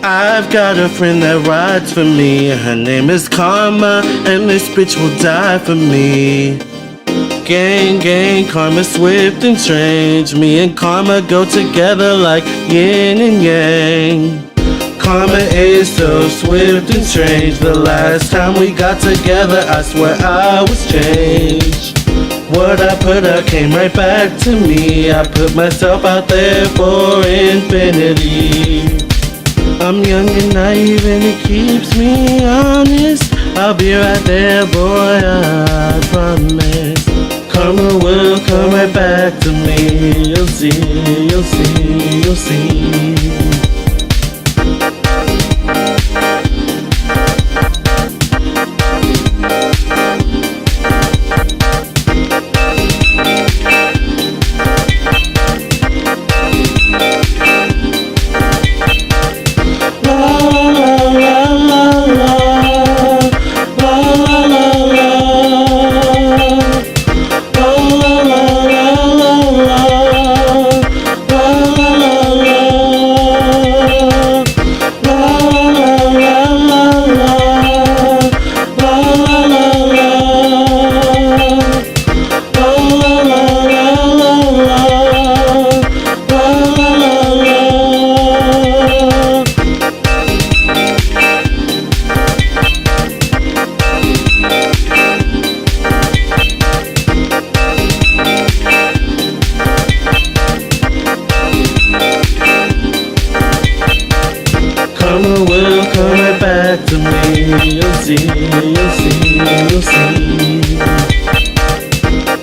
I've got a friend that rides for me. Her name is Karma, and this bitch will die for me. Gang, gang, Karma swift and strange. Me and Karma go together like yin and yang. Karma is so swift and strange. The last time we got together, I swear I was changed. What I put out came right back to me. I put myself out there for infinity. I'm young and naive and it keeps me honest. I'll be right there, boy, I promise. Karma will come right back to me. You'll see, you'll see, you'll see. Karma will come right back to me. You'll see, you'll see, you'll see.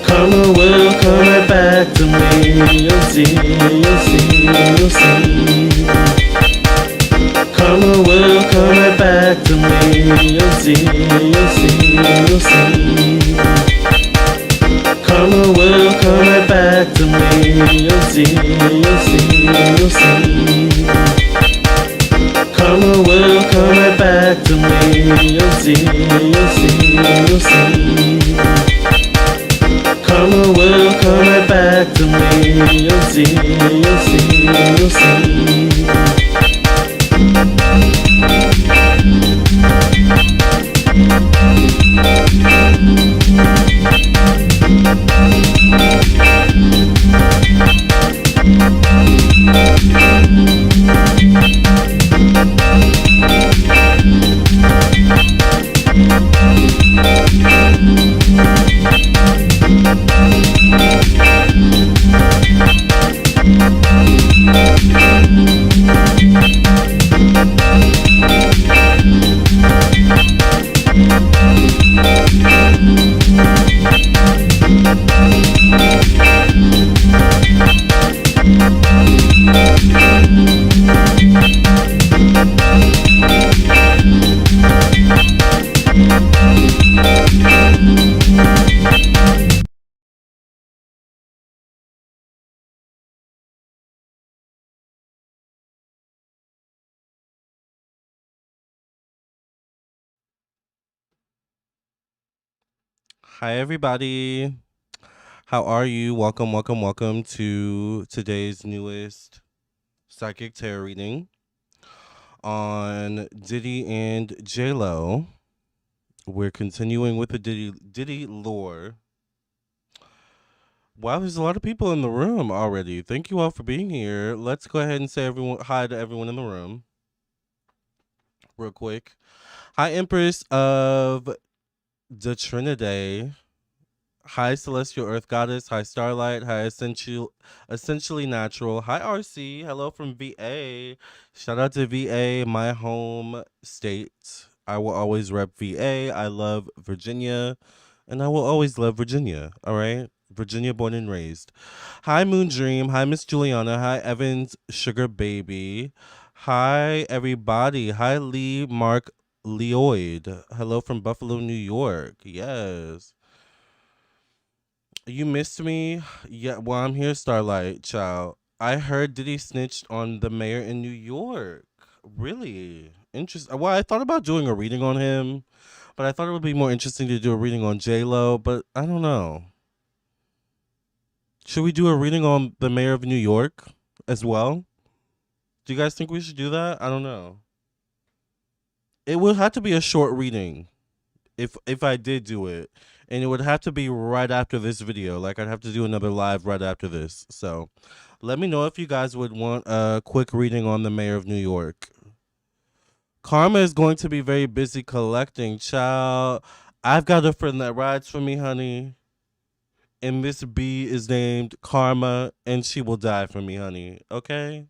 Karma will come right back to me. You'll see, you'll see, you'll see. Karma will come right back to me. You'll see, you'll see, you'll see. Karma will come right back to me. You'll see, you'll see, you'll see. Karma will come right back to me. You'll see, you'll see, you'll see. Karma will come right back to me. You'll see, you'll see, you'll see. Hi, everybody. How are you? Welcome, welcome, welcome to today's newest psychic tarot reading on Diddy and J-Lo. We're continuing with the Diddy lore. Wow, there's a lot of people in the room already. Thank you all for being here. Let's go ahead and say hi to everyone in the room real quick. Hi, Empress of the Trinidad. Hi, Celestial Earth Goddess. Hi, Starlight. Hi, Essentially Natural. Hi, RC. Hello from VA. Shout out to VA, my home state. I will always rep VA. I love Virginia, and I will always love Virginia. All right? Virginia born and raised. Hi, Moon Dream. Hi, Miss Juliana. Hi, Evans Sugar Baby. Hi, everybody. Hi, Lee Mark Leoid. Hello from Buffalo, New York. Yes. You missed me? Yeah, well, I'm here, Starlight, child. I heard Diddy snitched on the mayor in New York. Really? Interesting. Well, I thought about doing a reading on him, but I thought it would be more interesting to do a reading on J-Lo, but I don't know. Should we do a reading on the mayor of New York as well? Do you guys think we should do that? I don't know. It would have to be a short reading if I did do it, and it would have to be right after this video. Like I'd have to do another live right after this. So, let me know if you guys would want a quick reading on the mayor of New York. Karma is going to be very busy collecting. Child, I've got a friend that rides for me, honey. And Miss B is named Karma, and she will die for me, honey. Okay?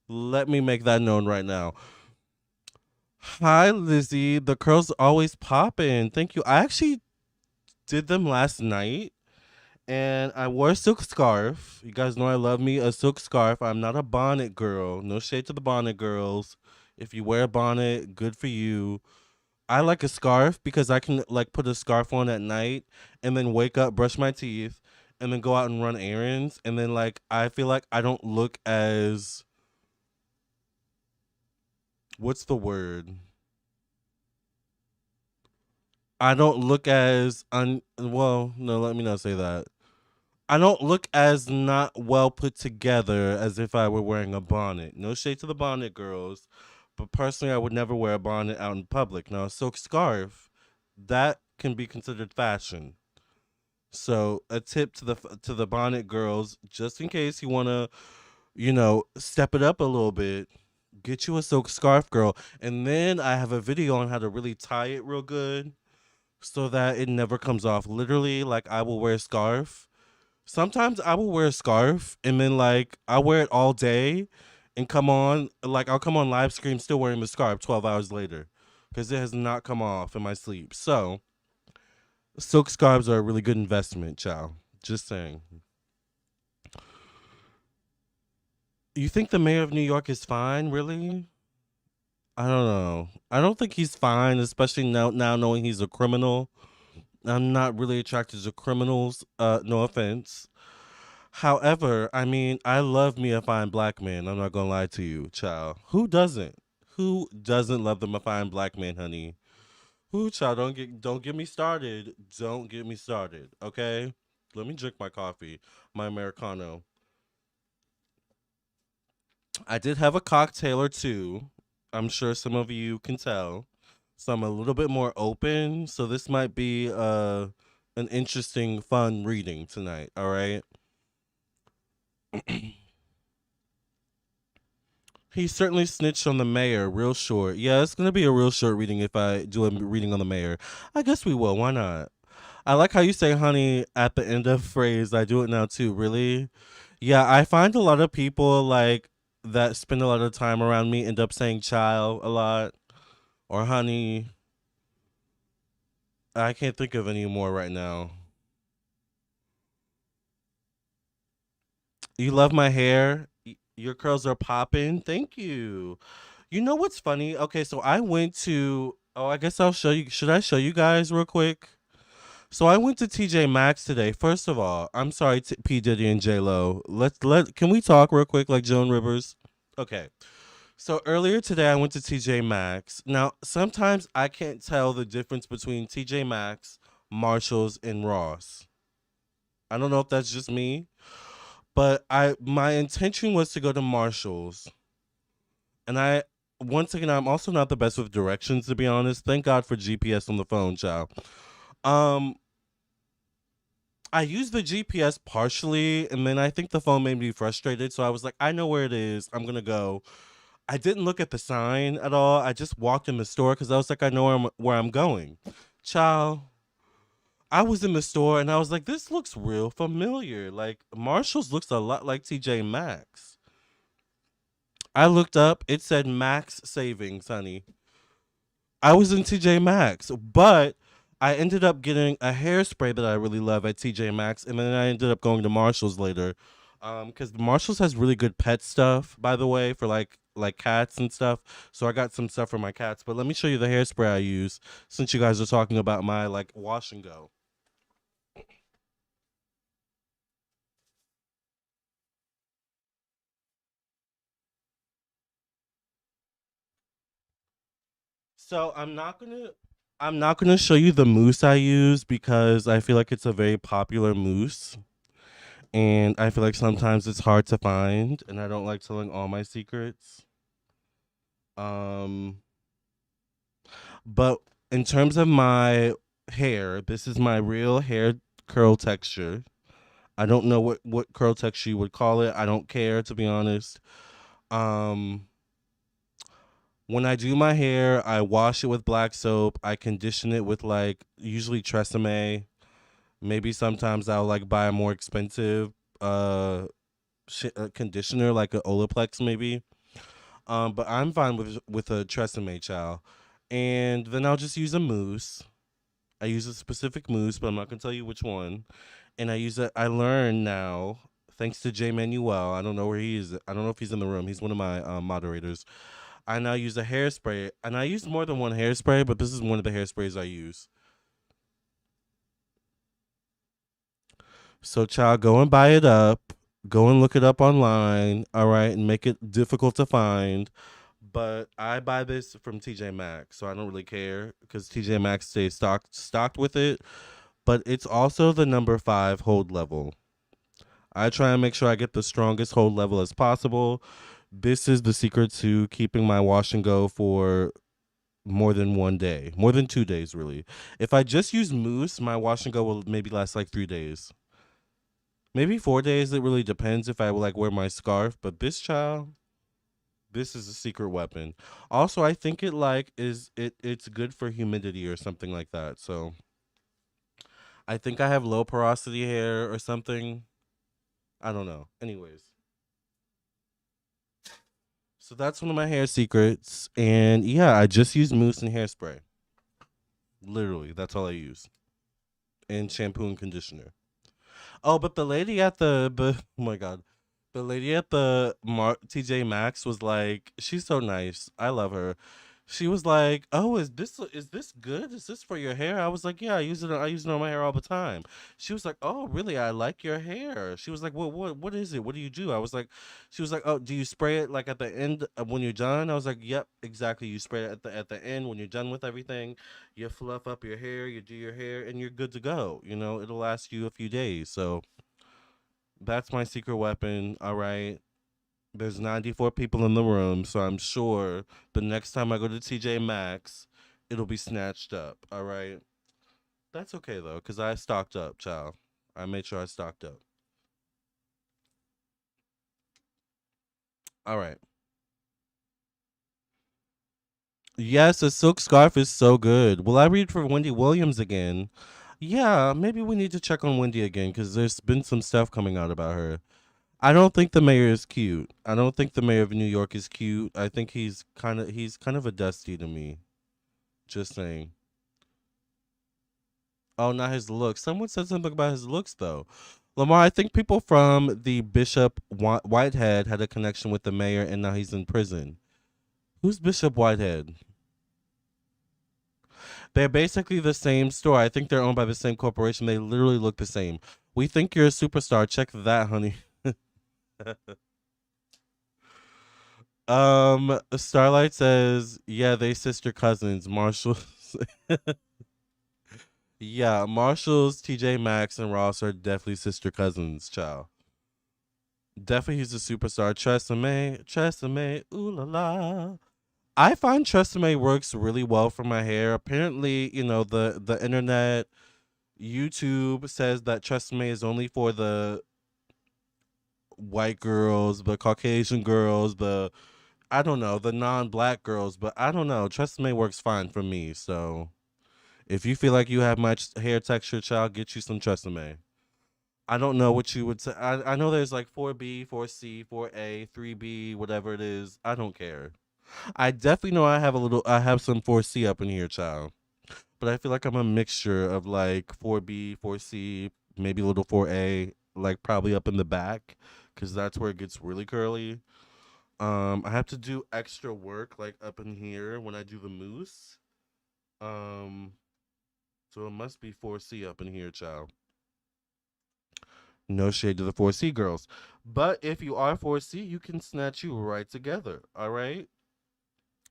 Let me make that known right now. Hi, Lizzie. The curls always popping. Thank you. I actually did them last night, and I wore a silk scarf. You guys know I love me a silk scarf. I'm not a bonnet girl. No shade to the bonnet girls. If you wear a bonnet, good for you. I like a scarf because I can like put a scarf on at night and then wake up, brush my teeth, and then go out and run errands. And then like I feel like I don't look as what's the word? I don't look as well, no, let me not say that. I don't look as not well put together as if I were wearing a bonnet. No shade to the bonnet girls, but personally I would never wear a bonnet out in public. Now a silk scarf, that can be considered fashion. So a tip to the bonnet girls, just in case you want to, step it up a little bit, get you a silk scarf, girl. And then I have a video on how to really tie it real good so that it never comes off. Literally, like I will wear a scarf. Sometimes I will wear a scarf and then like I wear it all day and come on, like I'll come on live stream still wearing the scarf 12 hours later because it has not come off in my sleep. So silk scarves are a really good investment, child. Just saying. You think the mayor of New York is fine, really? I don't know. I don't think he's fine, especially now knowing he's a criminal. I'm not really attracted to criminals. No offense. However, I mean, I love me a fine black man. I'm not gonna lie to you, child. Who doesn't? Who doesn't love them a fine black man, honey? Who, child? Don't get me started. Don't get me started. Okay. Let me drink my coffee, my americano. I did have a cocktail or two. I'm sure some of you can tell. So I'm a little bit more open. So this might be an interesting, fun reading tonight. All right. He certainly snitched on the mayor, real short. Yeah, it's gonna be a real short reading if I do a reading on the mayor. I guess we will. Why not? I like how you say honey at the end of phrase. I do it now too. Really? Yeah, I find a lot of people like that spend a lot of time around me end up saying child a lot or honey. I can't think of any more right now. You love my hair. Your curls are popping. Thank you. You know what's funny? Okay, so I went to. Oh, I guess I'll show you. Should I show you guys real quick? So I went to TJ Maxx today. First of all, I'm sorry, P Diddy and J Lo. Can we talk real quick, like Joan Rivers? Okay. So earlier today, I went to TJ Maxx. Now sometimes I can't tell the difference between TJ Maxx, Marshalls, and Ross. I don't know if that's just me, but my intention was to go to Marshalls, and I once again I'm also not the best with directions to be honest. Thank God for GPS on the phone, child. Um, I used the GPS partially, and then I think the phone made me frustrated. So I was like, I know where it is. I'm gonna go. I didn't look at the sign at all. I just walked in the store because I was like, I know where I'm going. Child, I was in the store and I was like, this looks real familiar. Like Marshalls looks a lot like TJ Maxx. I looked up. It said Max Savings, honey. I was in TJ Maxx, but I ended up getting a hairspray that I really love at TJ Maxx, and then I ended up going to Marshalls later, because Marshalls has really good pet stuff, by the way, for like cats and stuff. So I got some stuff for my cats. But let me show you the hairspray I use since you guys are talking about my like wash and go. So I'm not gonna show you the mousse I use because I feel like it's a very popular mousse. And I feel like sometimes it's hard to find, and I don't like telling all my secrets. Um, But in terms of my hair, this is my real hair curl texture. I don't know what curl texture you would call it. I don't care, to be honest. Um when I do my hair, I wash it with black soap. I condition it with like usually Tresemme. Maybe sometimes I'll like buy a more expensive uh conditioner like a Olaplex maybe. But I'm fine with a Tresemme, child. And then I'll just use a mousse. I use a specific mousse, but I'm not gonna tell you which one. And I use it. I learned now, thanks to Jay Manuel. I don't know where he is. I don't know if he's in the room. He's one of my moderators. I now use a hairspray, and I use more than one hairspray, but this is one of the hairsprays I use. So, child, go and buy it up. Go and look it up online, all right, and make it difficult to find. But I buy this from TJ Maxx, so I don't really care because TJ Maxx stays stocked with it. But it's also the number 5 hold level. I try and make sure I get the strongest hold level as possible. This is the secret to keeping my wash and go for more than 1 day, more than 2 days, really. If I just use mousse, my wash and go will maybe last like 3 days, maybe 4 days. It really depends if I like wear my scarf. But this child, this is a secret weapon. Also, I think it like it's good for humidity or something like that. So I think I have low porosity hair or something. I don't know. Anyways, so that's one of my hair secrets. And yeah, I just use mousse and hairspray. Literally, that's all I use. And shampoo and conditioner. Oh, but the lady at oh my god, the lady at the TJ Maxx was like, she's so nice. I love her. She was like, "Oh, is this good? Is this for your hair?" I was like, "Yeah, I use it. I use it on my hair all the time." She was like, "Oh, really? I like your hair." She was like, What is it? What do you do?" I was like, "She was like, oh, do you spray it like at the end when you're done?" I was like, "Yep, exactly. You spray it at the end when you're done with everything. You fluff up your hair, you do your hair, and you're good to go. It'll last you a few days." So that's my secret weapon. All right. There's 94 people in the room, so I'm sure the next time I go to TJ Maxx, it'll be snatched up. All right. That's okay though, cause I stocked up, child. I made sure I stocked up. All right. Yes, a silk scarf is so good. Will I read for Wendy Williams again? Yeah, maybe we need to check on Wendy again because there's been some stuff coming out about her. I don't think the mayor is cute. I don't think the mayor of New York is cute. I think he's kind of a dusty to me. Just saying. Oh, not his looks. Someone said something about his looks though. Lamar, I think people from the Bishop Whitehead had a connection with the mayor, and now he's in prison. Who's Bishop Whitehead? They're basically the same store. I think they're owned by the same corporation. They literally look the same. We think you're a superstar. Check that, honey. Starlight says, yeah, they sister cousins. Marshall. Yeah, Marshalls, TJ Maxx, and Ross are definitely sister cousins, child. Definitely he's a superstar. Tresemme, Tresemme, ooh la la. I find Tresemme works really well for my hair. Apparently, the internet, YouTube says that Tresemme is only for the white girls, the Caucasian girls, I don't know, the non-black girls, but I don't know. Tresemme works fine for me. So if you feel like you have much hair texture, child, get you some Tresemme. I don't know what you would say. I know there's like 4B, 4C, 4A, 3B, whatever it is. I don't care. I definitely know I have some 4C up in here, child. But I feel like I'm a mixture of like 4B, 4C, maybe a little 4A, like probably up in the back cuz that's where it gets really curly. I have to do extra work like up in here when I do the mousse. Um so it must be 4C up in here, child. No shade to the 4C girls. But if you are 4C, you can snatch you right together. All right.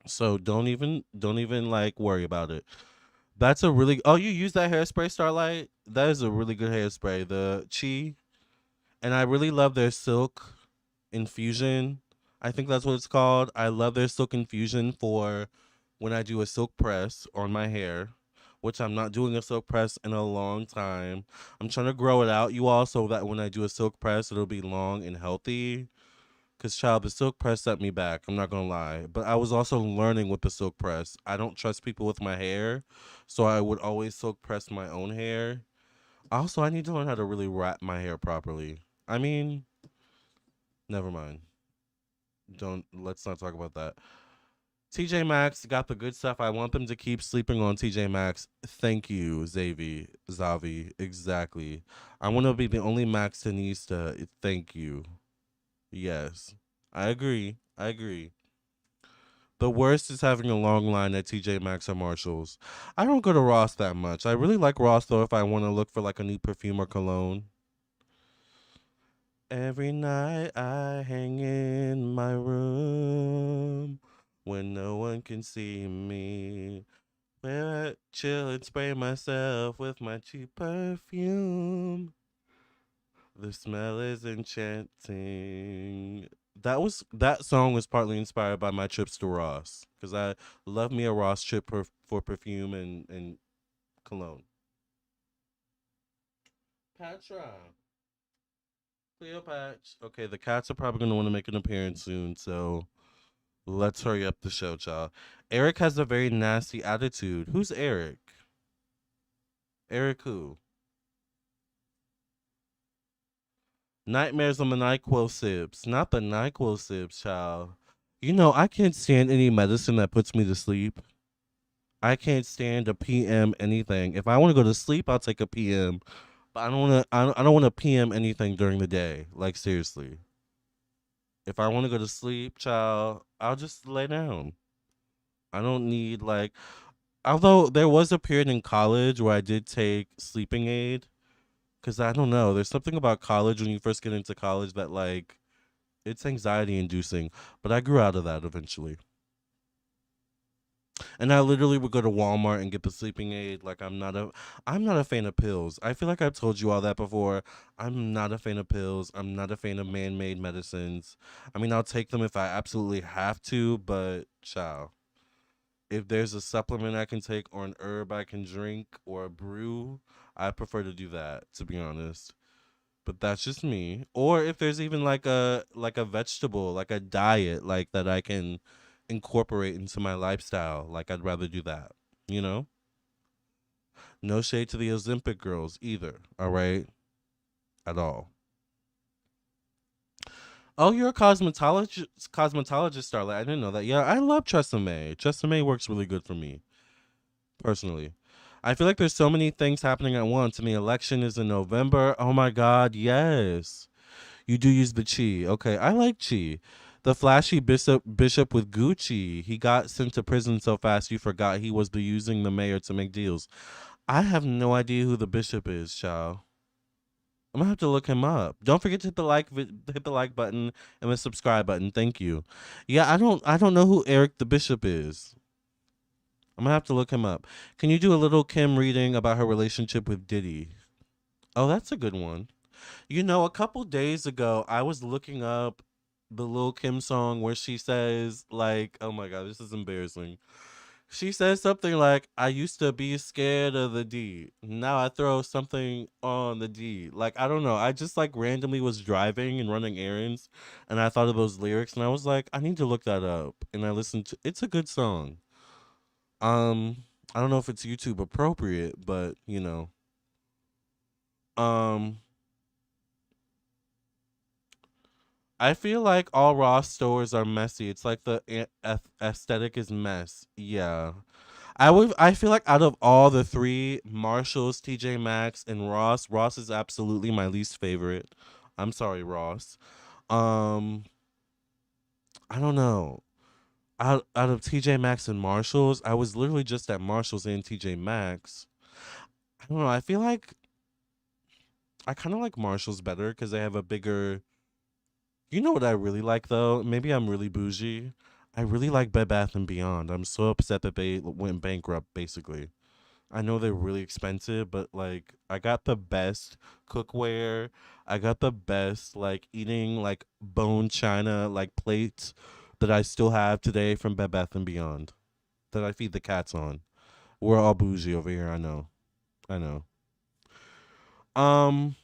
So don't even like worry about it. That's a really oh you use that hairspray Starlight? That is a really good hairspray. The Chi. And I really love their silk infusion. I think that's what it's called. I love their silk infusion for when I do a silk press on my hair, which I'm not doing a silk press in a long time. I'm trying to grow it out, you all, so that when I do a silk press, it'll be long and healthy. Cause child, the silk press set me back. I'm not gonna lie, but I was also learning with the silk press. I don't trust people with my hair, so I would always silk press my own hair. Also, I need to learn how to really wrap my hair properly. I mean, never mind. Don't let's not talk about that. TJ Maxx got the good stuff. I want them to keep sleeping on TJ Maxx. Thank you, Zavi. Exactly. I want to be the only Maxinista. Thank you. Yes, I agree. I agree. The worst is having a long line at TJ Maxx or Marshalls. I don't go to Ross that much. I really like Ross though if I want to look for like a new perfume or cologne. Every night I hang in my room when no one can see me. Where I chill and spray myself with my cheap perfume. The smell is enchanting. That song was partly inspired by my trips to Ross because I love me a Ross trip for perfume and cologne. Patra, Cleopatra. Okay, the cats are probably gonna want to make an appearance soon, so let's hurry up the show, child. Eric has a very nasty attitude. Who's Eric? Eric who? Nightmares on the NyQuil sips. Not the NyQuil sips, child. You know, I can't stand any medicine that puts me to sleep. I can't stand a PM anything. If I want to go to sleep, I'll take a PM. But I don't want to. I don't want to PM anything during the day. Like seriously, if I want to go to sleep, child, I'll just lay down. I don't need like. Although there was a period in college where I did take sleeping aid, because I don't know. There's something about college when you first get into college that like it's anxiety inducing. But I grew out of that eventually. And I literally would go to Walmart and get the sleeping aid. Like I'm not a fan of pills. I feel like I've told you all that before. I'm not a fan of pills. I'm not a fan of man-made medicines. I mean, I'll take them if I absolutely have to, but child, if there's a supplement I can take or an herb I can drink or a brew, I prefer to do that, to be honest. But that's just me. Or if there's even like a vegetable, like a diet like that I can incorporate into my lifestyle, like I'd rather do that. You know? No shade to the Ozempic girls either, all right? At all. Oh, you're a cosmetologist, Starlight. I didn't know that. Yeah, I love Tresemme. Tresemme works really good for me, personally. I feel like there's so many things happening at once. I mean, election is in November. Oh my God, yes. You do use the chi. Okay, I like chi. The flashy bishop with Gucci. He got sent to prison so fast you forgot he was using the mayor to make deals. I have no idea who the bishop is, child. I'm gonna have to look him up. Don't forget to hit the like button and the subscribe button. Thank you. Yeah, I don't know who Eric the Bishop is. I'm gonna have to look him up. Can you do a little Kim reading about her relationship with Diddy? Oh, that's a good one. You know, a couple days ago, I was looking up the Lil Kim song where she says, like, oh my God, this is embarrassing. She says something like, I used to be scared of the D. Now I throw something on the D. Like, I don't know. I just like randomly was driving and running errands and I thought of those lyrics and I was like, I need to look that up. And I listened to it's a good song. Um, I don't know if it's YouTube appropriate, but you know. Um I feel like all Ross stores are messy. It's like the aesthetic is mess. Yeah. I feel like out of all the three, Marshalls, TJ Maxx, and Ross, Ross is absolutely my least favorite. I'm sorry, Ross. Um, I don't know. Out of TJ Maxx and Marshalls, I was literally just at Marshalls and TJ Maxx. I don't know. I feel like I kind of like Marshalls better because they have a bigger. You know what I really like though? Maybe I'm really bougie. I really like Bed Bath and Beyond. I'm so upset that they went bankrupt. Basically. I know they're really expensive, but like I got the best cookware. I got the best like eating like bone china like plates that I still have today from Bed Bath and Beyond. that I feed the cats on. We're all bougie over here. I know. I know. Um,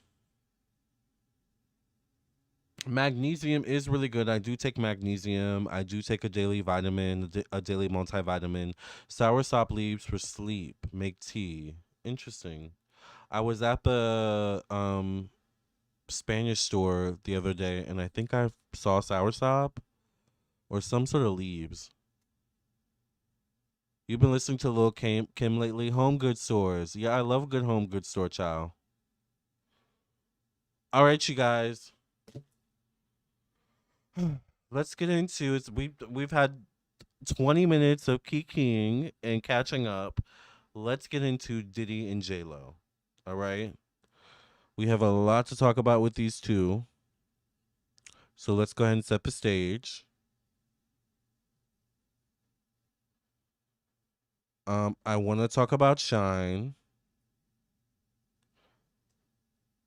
Magnesium is really good. I do take magnesium. I do take a daily vitamin, a daily multivitamin. Soursop leaves for sleep. Make tea. Interesting. I was at the Spanish store the other day, and I think I saw soursop or some sort of leaves. You've been listening to Lil Kim lately? Home goods stores. Yeah, I love a good home goods store, child. All right, you guys. Let's get into it. We've had 20 minutes of kikiing and catching up. Let's get into Diddy and J Lo. All right. We have a lot to talk about with these two. So let's go ahead and set the stage. I want to talk about Shyne.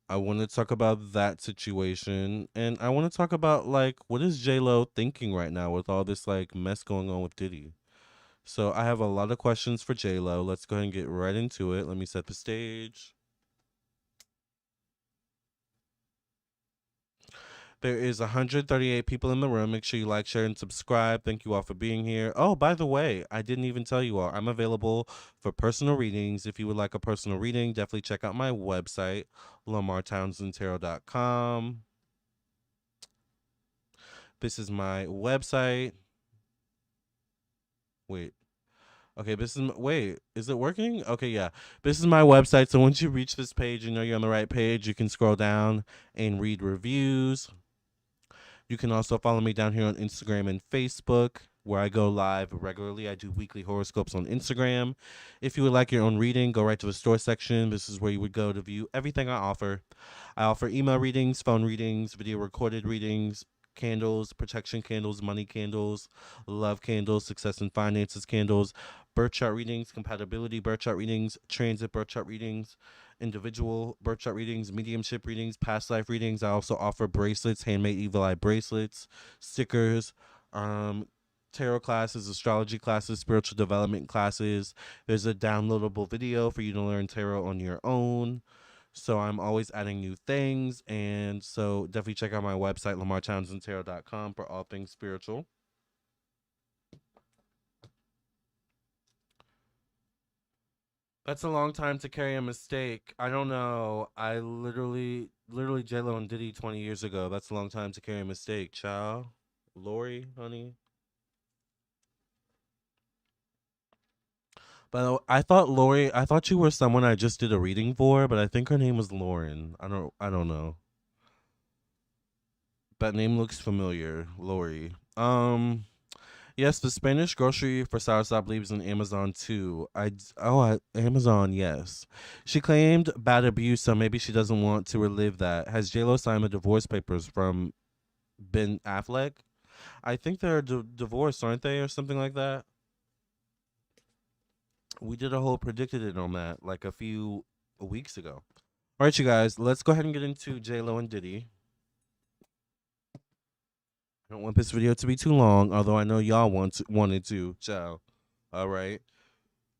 I want to talk about that situation, and I want to talk about like what is J Lo thinking right now with all this like mess going on with Diddy. So I have a lot of questions for J Lo. Let's go ahead and get right into it. Let me set the stage. There is 138 people in the room. Make sure you like, share, and subscribe. Thank you all for being here. Oh, by the way, I didn't even tell you all. I'm available for personal readings. If you would like a personal reading, definitely check out my website, lamartownsendtarot.com. This is my website. Wait. Okay, wait, is it working? Okay, yeah. This is my website. So once you reach this page, you know you're on the right page. You can scroll down and read reviews. You can also follow me down here on Instagram and Facebook, where I go live regularly. I do weekly horoscopes on Instagram. If you would like your own reading, go right to the store section. This is where you would go to view everything I offer. I offer email readings, phone readings, video recorded readings, candles, protection candles, money candles, love candles, success and finances candles, birth chart readings, compatibility birth chart readings, transit birth chart readings, individual birth chart readings, mediumship readings, past life readings. I also offer bracelets, handmade evil eye bracelets, stickers, um, tarot classes, astrology classes, spiritual development classes. There's a downloadable video for you to learn tarot on your own. So I'm always adding new things. And so definitely check out my website, lamartownsendtarot.com, for all things spiritual. That's a long time to carry a mistake. I don't know. I literally J-Lo and Diddy 20 years ago. That's a long time to carry a mistake, child. Lori, honey. But I thought you were someone I just did a reading for, but I think her name was Lauren. I don't know. That name looks familiar, Lori. Yes, the Spanish grocery for soursop leaves on Amazon too. Amazon, yes. She claimed bad abuse, so maybe she doesn't want to relive that. Has JLo signed the divorce papers from Ben Affleck? I think they're divorced, aren't they, or something like that? We did a whole predicted it on that like a few weeks ago. All right, you guys, let's go ahead and get into JLo and Diddy. I don't want this video to be too long, although I know y'all wanted to. Ciao. All right.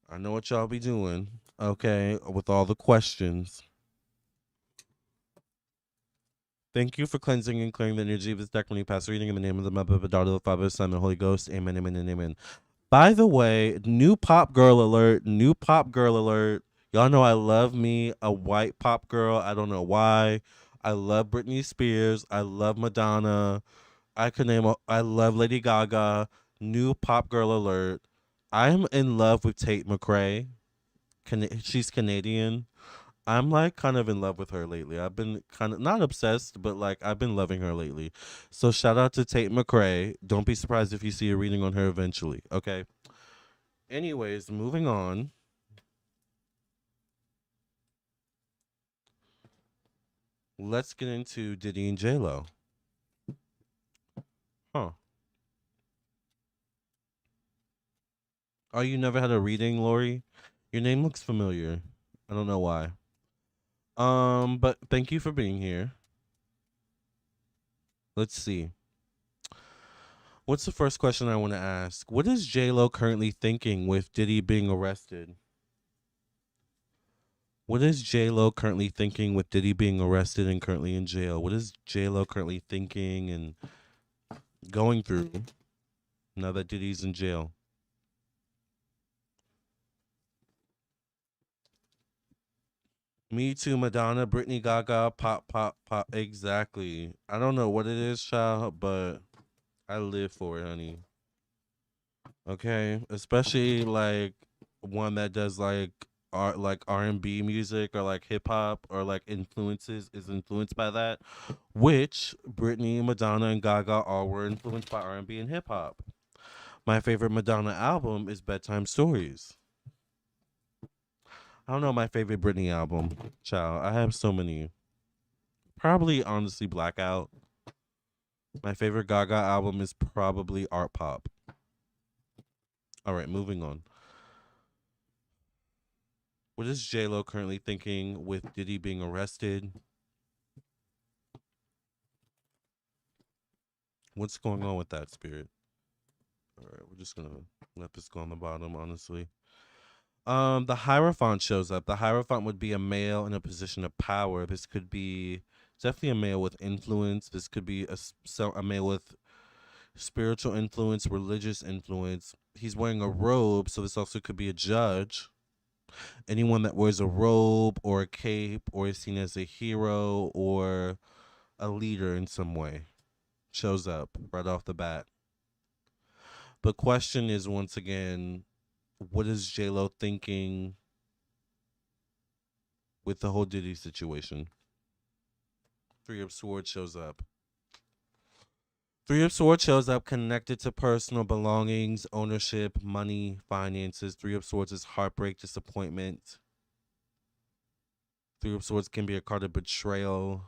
I know what y'all be doing, okay, with all the questions. Thank you for cleansing and clearing the energy of this deck when you pass reading in the name of the Mother, of the Daughter, of the Father, the Son, and the Holy Ghost. Amen, amen, and amen. By the way, new pop girl alert, new pop girl alert. Y'all know I love me a white pop girl. I don't know why. I love Britney Spears. I love Madonna. I love Lady Gaga. New pop girl alert. I'm in love with Tate McRae. She's Canadian. I'm like kind of in love with her lately. I've been kind of not obsessed, but like I've been loving her lately. So shout out to Tate McRae. Don't be surprised if you see a reading on her eventually. Okay. Anyways, moving on. Let's get into Diddy and J Lo. Huh. Oh, you never had a reading, Lori? Your name looks familiar. I don't know why. But thank you for being here. Let's see. What's the first question I want to ask? What is J Lo currently thinking with Diddy being arrested? What is J Lo currently thinking with Diddy being arrested and currently in jail? What is J Lo currently thinking and going through now that Diddy's in jail? Me too, Madonna, Britney Gaga, pop, pop, pop. Exactly. I don't know what it is, child, but I live for it, honey. Okay, especially like one that does like art, like R&B music or like hip hop or like influences is influenced by that. Which Britney, Madonna, and Gaga all were influenced by R&B and hip hop. My favorite Madonna album is Bedtime Stories. I don't know my favorite Britney album, child. I have so many. Probably honestly Blackout. My favorite Gaga album is probably Art Pop. All right, moving on. What is J Lo currently thinking with Diddy being arrested? What's going on with that spirit? All right, we're just gonna let this go on the bottom, honestly. The Hierophant shows up. The Hierophant would be a male in a position of power. This could be definitely a male with influence. This could be a male with spiritual influence, religious influence. He's wearing a robe, so this also could be a judge. Anyone that wears a robe or a cape or is seen as a hero or a leader in some way shows up right off the bat. The question is once again, what is J Lo thinking with the whole Diddy situation? Three of Swords shows up. Three of Swords shows up connected to personal belongings, ownership, money, finances. Three of Swords is heartbreak, disappointment. Three of Swords can be a card of betrayal.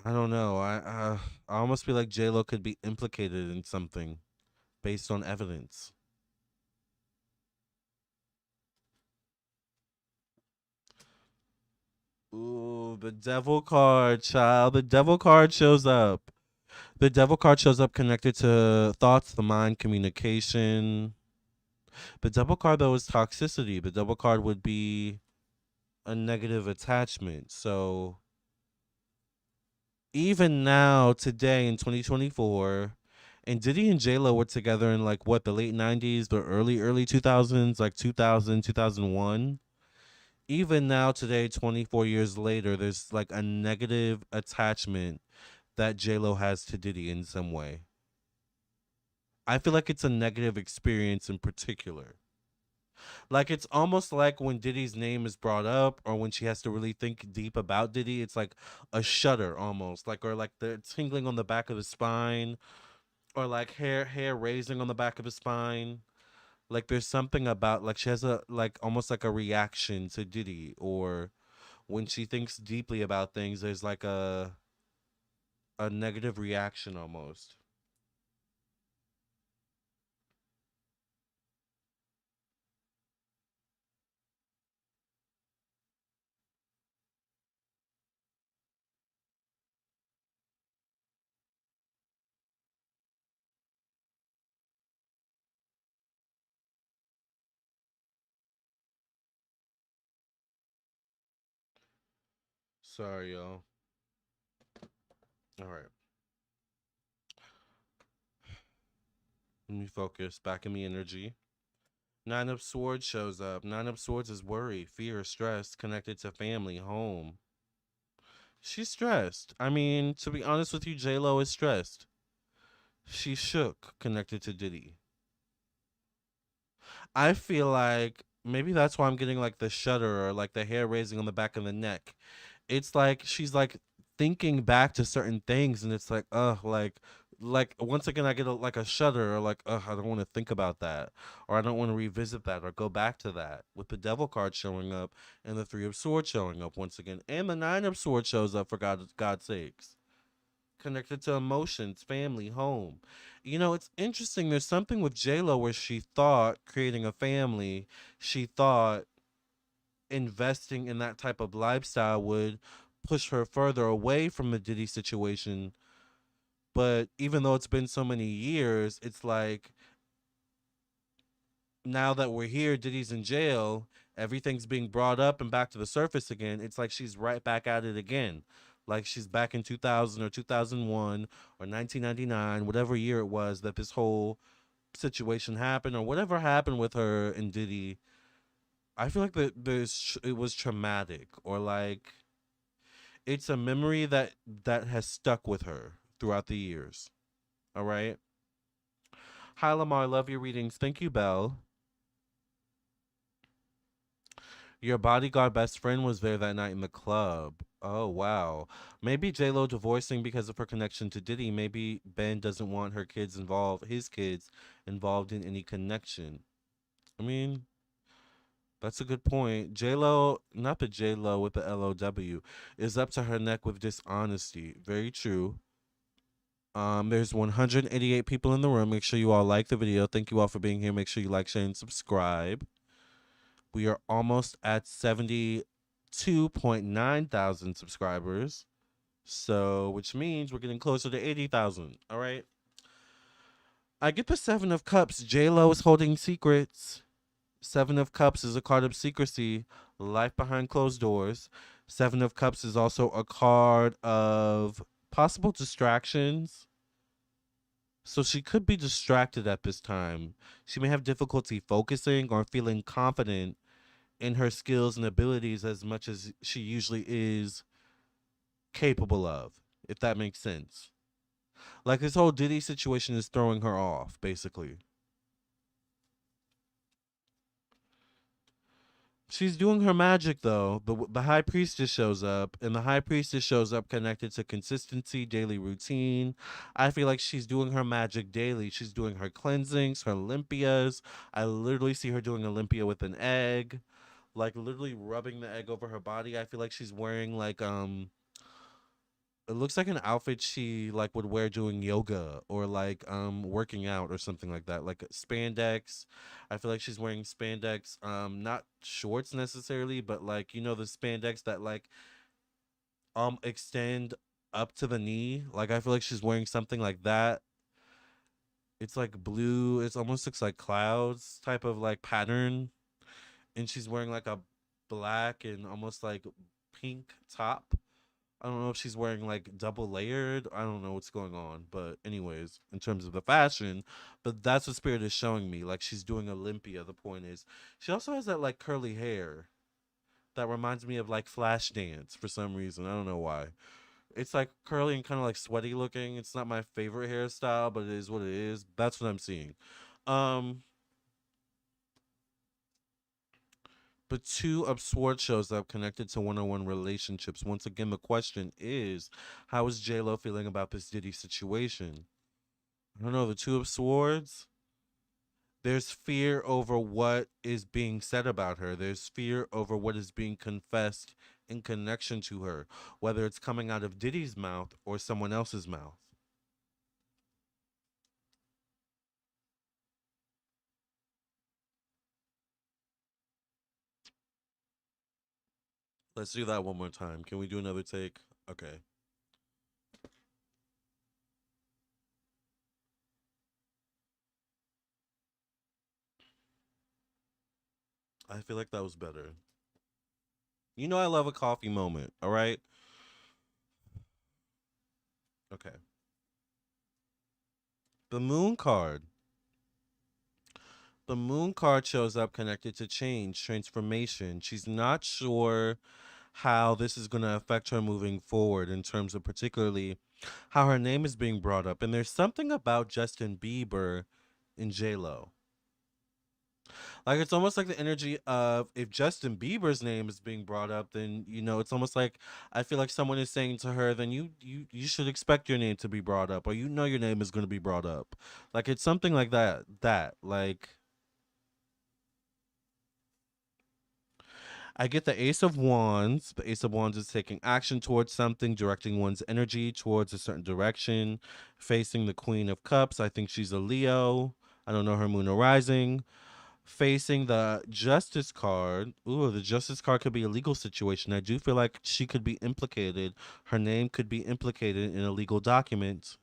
I don't know. I almost feel like J Lo could be implicated in something based on evidence. Ooh, the Devil card, child. The Devil card shows up. The Devil card shows up connected to thoughts, the mind, communication. The Devil card though is toxicity. The Devil card would be a negative attachment. So even now, today in 2024, and Diddy and J Lo were together in like what, the late 90s, the early 2000s, like 2000, 2001. Even now, today, 24 years later, there's like a negative attachment that J Lo has to Diddy in some way. I feel like it's a negative experience in particular. Like it's almost like when Diddy's name is brought up or when she has to really think deep about Diddy, it's like a shudder almost. Like or like the tingling on the back of the spine or like hair raising on the back of the spine. Like there's something about like she has a like almost like a reaction to Diddy or when she thinks deeply about things, there's like a negative reaction almost. Sorry, y'all. All right. Let me focus. Back in me energy. Nine of Swords shows up. Nine of Swords is worry, fear, stress connected to family, home. She's stressed. I mean, to be honest with you, J Lo is stressed. She's shook connected to Diddy. I feel like maybe that's why I'm getting like the shudder or like the hair raising on the back of the neck. It's like she's like thinking back to certain things and it's like once again I get like a shudder or like I don't want to think about that or I don't want to revisit that or go back to that with the devil card showing up and the three of swords showing up once again and the nine of swords shows up for God's sakes, connected to emotions, family, home. You know, it's interesting. There's something with J Lo where she thought creating a family, she thought investing in that type of lifestyle would push her further away from the Diddy situation. But even though it's been so many years, it's like now that we're here, Diddy's in jail, everything's being brought up and back to the surface again. It's like she's right back at it again. Like she's back in 2000 or 2001 or 1999, whatever year it was that this whole situation happened or whatever happened with her and Diddy. I feel like it was traumatic, or like it's a memory that has stuck with her throughout the years. All right. Hi Lamar, love your readings. Thank you, Belle. Your bodyguard best friend was there that night in the club. Oh wow. Maybe J Lo divorcing because of her connection to Diddy. Maybe Ben doesn't want his kids involved in any connection. I mean, that's a good point. J Lo, not the J Lo with the LOW, is up to her neck with dishonesty. Very true. There's 188 people in the room. Make sure you all like the video. Thank you all for being here. Make sure you like, share, and subscribe. We are almost at 72.9 thousand subscribers. So, which means we're getting closer to 80,000. All right. I get the Seven of Cups. J Lo is holding secrets. Seven of Cups is a card of secrecy, life behind closed doors. Seven of Cups is also a card of possible distractions. So she could be distracted at this time. She may have difficulty focusing or feeling confident in her skills and abilities as much as she usually is capable of, if that makes sense. Like this whole Diddy situation is throwing her off, basically. She's doing her magic though. The high priestess shows up, and the high priestess shows up connected to consistency, daily routine. I feel like she's doing her magic daily. She's doing her cleansings, her Olympias. I literally see her doing Olympia with an egg, like literally rubbing the egg over her body. I feel like she's wearing like it looks like an outfit she like would wear doing yoga or like working out or something like that, like spandex. I feel like she's wearing spandex, not shorts necessarily, but like the spandex that like extend up to the knee. Like I feel like she's wearing something like that. It's like blue, it almost looks like clouds type of like pattern, and she's wearing like a black and almost like pink top. I don't know if she's wearing like double layered. I don't know what's going on. But anyways, in terms of the fashion, but that's what Spirit is showing me. Like she's doing Olympia. The point is, she also has that like curly hair that reminds me of like Flashdance for some reason. I don't know why. It's like curly and kind of like sweaty looking. It's not my favorite hairstyle, but it is what it is. That's what I'm seeing. Um, but two of Swords shows up connected to one-on-one relationships. Once again, the question is, how is J Lo feeling about this Diddy situation? I don't know. The Two of Swords. There's fear over what is being said about her. There's fear over what is being confessed in connection to her, whether it's coming out of Diddy's mouth or someone else's mouth. Let's do that one more time. Can we do another take? Okay. I feel like that was better. I love a coffee moment, all right? Okay. The moon card. The moon card shows up connected to change, transformation. She's not sure how this is going to affect her moving forward in terms of particularly how her name is being brought up. And there's something about Justin Bieber and J Lo. Like it's almost like the energy of if Justin Bieber's name is being brought up, then it's almost like I feel like someone is saying to her, then you should expect your name to be brought up, or your name is going to be brought up. Like it's something like that. That like I get the Ace of Wands. The Ace of Wands is taking action towards something, directing one's energy towards a certain direction, facing the Queen of Cups. I think she's a Leo. I don't know her moon or rising. Facing the Justice card. Ooh, the Justice card could be a legal situation. I do feel like she could be implicated. Her name could be implicated in a legal document.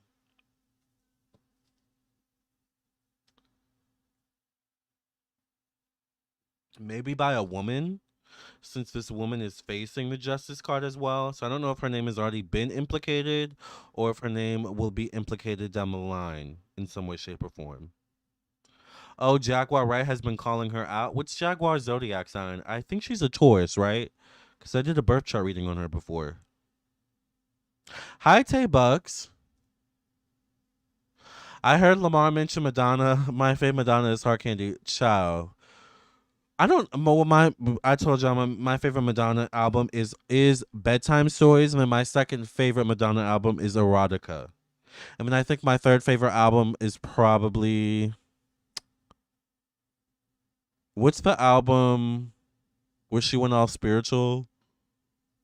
Maybe by a woman, since this woman is facing the justice card as well. So I don't know if her name has already been implicated or if her name will be implicated down the line in some way, shape, or form. Oh, Jaguar Wright has been calling her out. What's Jaguar zodiac sign? I think she's a Taurus, right? Because I did a birth chart reading on her before. Hi, Tay Bucks. I heard Lamarr mention Madonna. My favorite Madonna is Hard Candy. Ciao. I don't. I told y'all my favorite Madonna album is Bedtime Stories, and then my second favorite Madonna album is Erotica. I mean, I think my third favorite album is probably what's the album where she went all spiritual?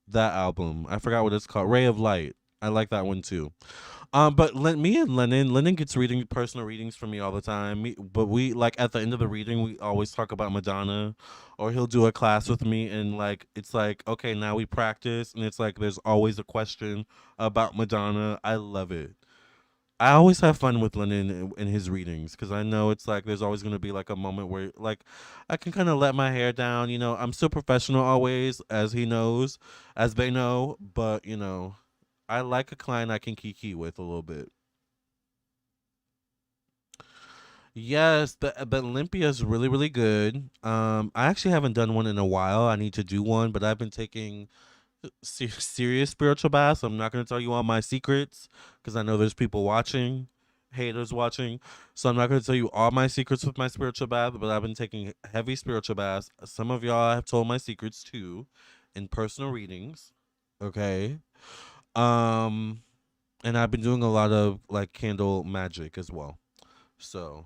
That album, I forgot what it's called. Ray of Light. I like that one too. But me and Lennon gets reading personal readings from me all the time. But we like at the end of the reading, we always talk about Madonna, or he'll do a class with me, and like it's like okay, now we practice, and it's like there's always a question about Madonna. I love it. I always have fun with Lennon in his readings because I know it's like there's always gonna be like a moment where like I can kind of let my hair down. You know, I'm still professional always, as he knows, as they know. But I like a client I can kiki with a little bit. Yes, the Olympia is really really good. I actually haven't done one in a while. I need to do one, but I've been taking serious spiritual baths. I'm not going to tell you all my secrets because I know there's people watching, haters watching. So I'm not going to tell you all my secrets with my spiritual bath, but I've been taking heavy spiritual baths. Some of y'all have told my secrets too in personal readings. Okay. Um and I've been doing a lot of like candle magic as well. So,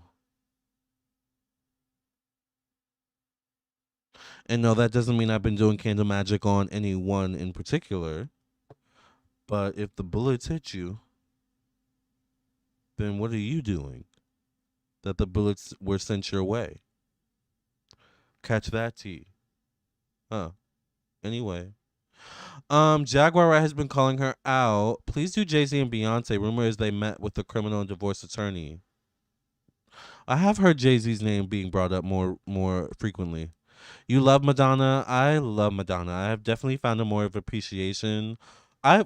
and no, that doesn't mean I've been doing candle magic on anyone in particular, but if the bullets hit you, then what are you doing that the bullets were sent your way? Catch that tea. Huh. Anyway. Jaguar Wright has been calling her out. Please do Jay-Z and Beyonce. Rumor is they met with the criminal and divorce attorney. I have heard Jay-Z's name being brought up more frequently. You love Madonna. I love Madonna. I have definitely found a more of appreciation.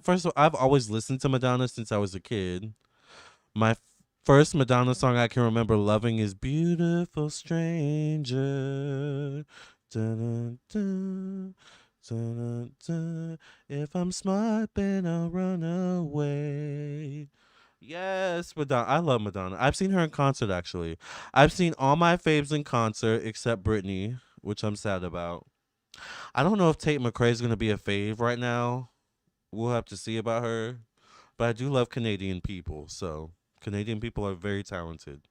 First of all, I've always listened to Madonna since I was a kid. My first Madonna song I can remember loving is "Beautiful Stranger." Dun, dun, dun, dun. If I'm smart, then I'll run away. Yes, Madonna. I love Madonna. I've seen her in concert actually. I've seen all my faves in concert except Britney, which I'm sad about. I don't know if Tate McRae is gonna be a fave right now. We'll have to see about her. But I do love Canadian people, so Canadian people are very talented.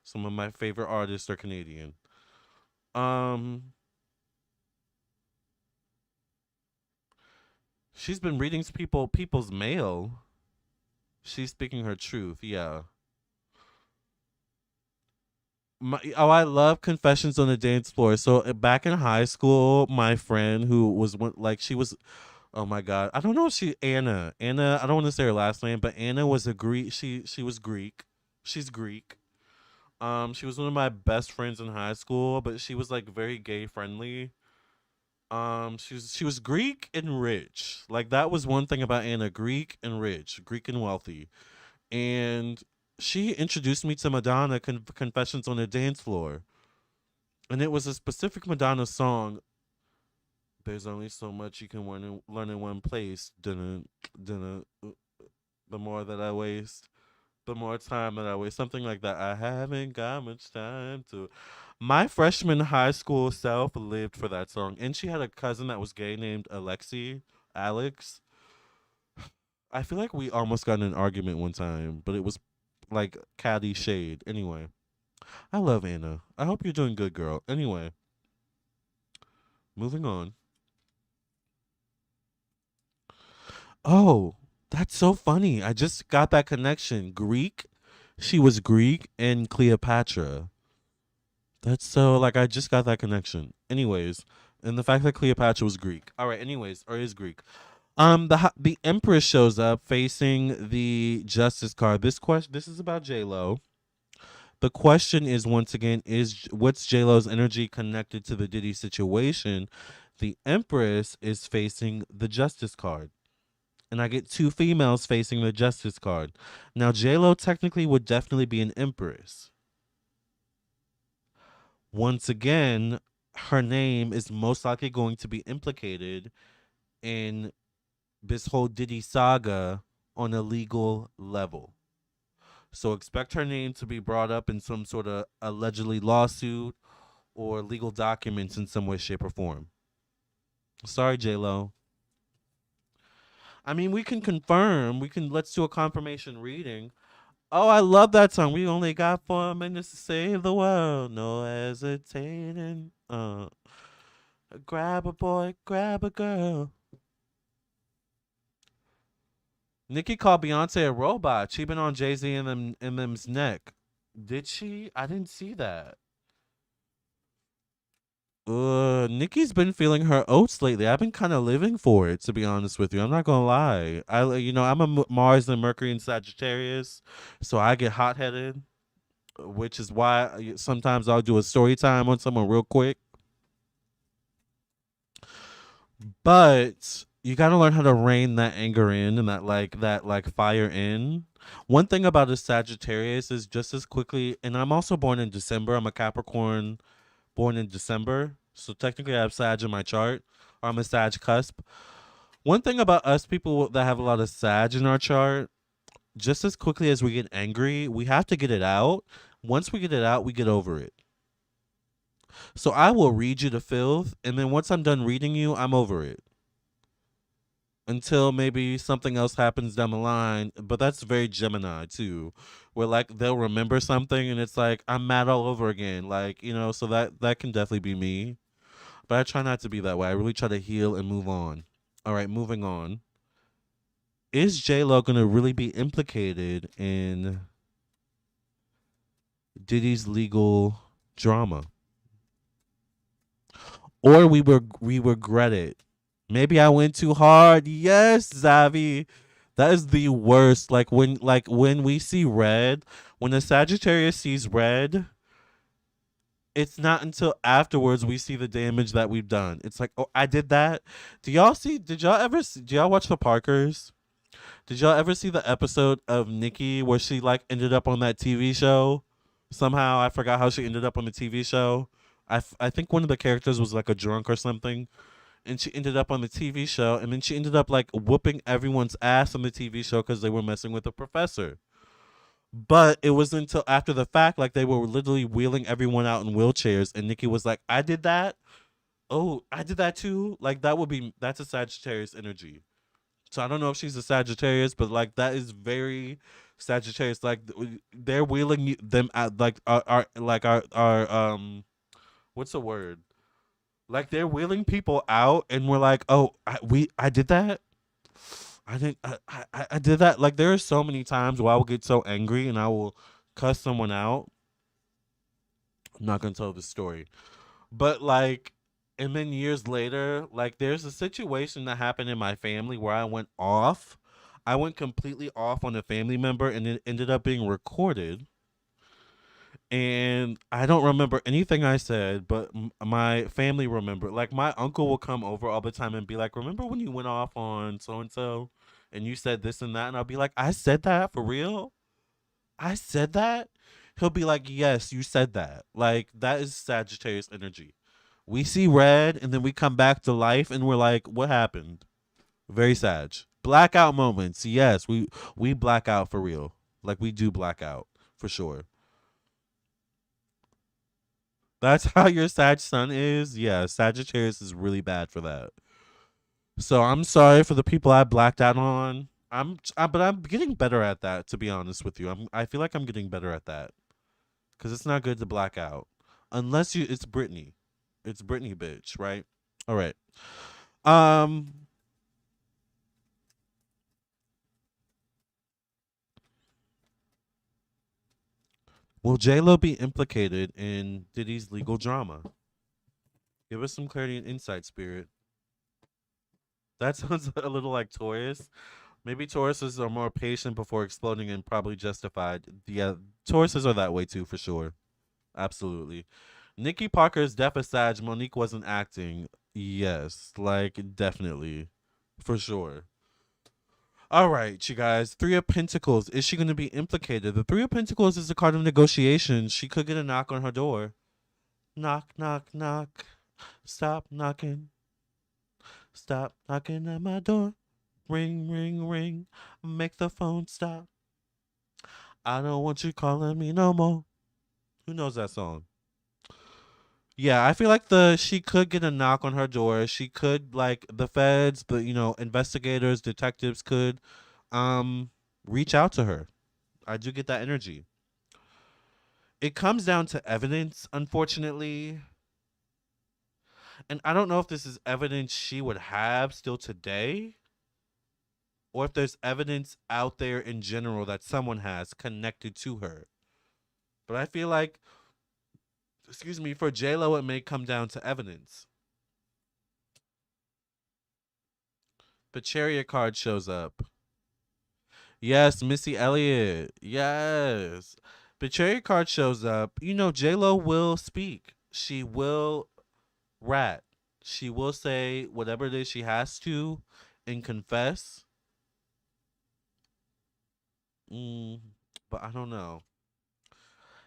Some of my favorite artists are Canadian. Um, she's been reading people's mail. She's speaking her truth. Yeah. I love Confessions on the Dance Floor. So back in high school, my friend who was like she was. Oh my god, I don't know if she Anna. I don't want to say her last name, but Anna was a Greek. She was Greek. She's Greek. She was one of my best friends in high school, but she was like very gay friendly. She was Greek and rich. Like that was one thing about Anna: Greek and rich, Greek and wealthy. And she introduced me to Madonna Confessions on the Dance Floor, and it was a specific Madonna song. There's only so much you can learn in one place. Dun, dun, the more that I waste, the more time that I waste. Something like that. I haven't got much time to. My freshman high school self lived for that song, and she had a cousin that was gay named Alex. I feel like we almost got in an argument one time, but it was like catty shade. Anyway, I love Anna. I hope you're doing good, girl. Anyway, moving on. Oh, that's so funny. I just got that connection. Greek. She was Greek and Cleopatra. That's so like I just got that connection. Anyways, and the fact that Cleopatra was Greek. All right. Anyways, or is Greek. The Empress shows up facing the Justice card. This is about J Lo. The question is, once again, is what's J-Lo's energy connected to the Diddy situation? The Empress is facing the Justice card. And I get two females facing the Justice card. Now, J-Lo technically would definitely be an Empress. Once again, her name is most likely going to be implicated in this whole Diddy saga on a legal level. So expect her name to be brought up in some sort of allegedly lawsuit or legal documents in some way, shape, or form. Sorry, J Lo. I mean, we can confirm. Let's do a confirmation reading. Oh, I love that song. We only got 4 minutes to save the world. No hesitating. Grab a boy, grab a girl. Nicki called Beyonce a robot. She been on Jay Z and them's neck. Did she? I didn't see that. Nikki's been feeling her oats lately. I've been kind of living for it, to be honest with you. I'm not gonna lie. I'm a Mars and Mercury and Sagittarius, so I get hot headed, which is why sometimes I'll do a story time on someone real quick. But you gotta learn how to rein that anger in and that fire in. One thing about a Sagittarius is just as quickly, and I'm also born in December. I'm a Capricorn born in December. So technically I have Sag in my chart. Or I'm a Sag cusp. One thing about us people that have a lot of Sag in our chart, just as quickly as we get angry, we have to get it out. Once we get it out, we get over it. So I will read you the filth, and then once I'm done reading you, I'm over it. Until maybe something else happens down the line. But that's very Gemini too. Where like they'll remember something and it's like I'm mad all over again. Like, so that can definitely be me. But I try not to be that way. I really try to heal and move on. All right, moving on. Is J Lo gonna really be implicated in Diddy's legal drama? Or we regret it? Maybe I went too hard. Yes, Zavi. That is the worst. Like when we see red, when a Sagittarius sees red, it's not until afterwards we see the damage that we've done. It's like, oh, I did that. Do y'all watch the Parkers? Did y'all ever see the episode of Nikki where she like ended up on that TV show? Somehow I forgot how she ended up on the TV show. I think one of the characters was like a drunk or something, and she ended up on the TV show, and then she ended up like whooping everyone's ass on the TV show because they were messing with the professor. But it was until after the fact, like they were literally wheeling everyone out in wheelchairs, and Nikki was like, "I did that. Oh, I did that too." Like that's a Sagittarius energy. So I don't know if she's a Sagittarius, but like that is very Sagittarius. Like they're wheeling them out, like our what's the word? Like they're wheeling people out, and we're like, oh, I did that. I did that. Like there are so many times where I will get so angry and I will cuss someone out. I'm not gonna tell the story, but like, and then years later, like there's a situation that happened in my family where I went off. I went completely off on a family member, and it ended up being recorded. And I don't remember anything I said, but my family remember. Like my uncle will come over all the time and be like, "Remember when you went off on so and so, and you said this and that?" And I'll be like, "I said that for real? I said that?" He'll be like, "Yes, you said that." Like that is Sagittarius energy. We see red, and then we come back to life, and we're like, "What happened?" Very Sag. Blackout moments. Yes, we black out for real. Like we do black out for sure. That's how your Sag sun is. Yeah, Sagittarius is really bad for that. So I'm sorry for the people I blacked out on. But I'm getting better at that. To be honest with you, I feel like I'm getting better at that because it's not good to black out unless you. It's Britney, bitch, right? All right. Um, will J Lo be implicated in Diddy's legal drama? Give us some clarity and insight, Spirit. That sounds a little like Taurus. Maybe Tauruses are more patient before exploding and probably justified. Yeah, Tauruses are that way too, for sure. Absolutely. Nikki Parker's death aside, Monique wasn't acting. Yes, like definitely. For sure. All right, you guys. Three of Pentacles. Is she going to be implicated? The Three of Pentacles is a card of negotiation. She could get a knock on her door. Knock, knock, knock. Stop knocking. Stop knocking at my door. Ring, ring, ring. Make the phone stop. I don't want you calling me no more. Who knows that song? Yeah, I feel like the she could get a knock on her door. She could like the feds, the investigators, detectives could reach out to her. I do get that energy. It comes down to evidence, unfortunately. And I don't know if this is evidence she would have still today or if there's evidence out there in general that someone has connected to her. But I feel like, excuse me, for J-Lo, it may come down to evidence. The Chariot card shows up. Yes, Missy Elliott. Yes. The Chariot card shows up. J-Lo will speak. She will rat. She will say whatever it is she has to and confess. Mm, but I don't know.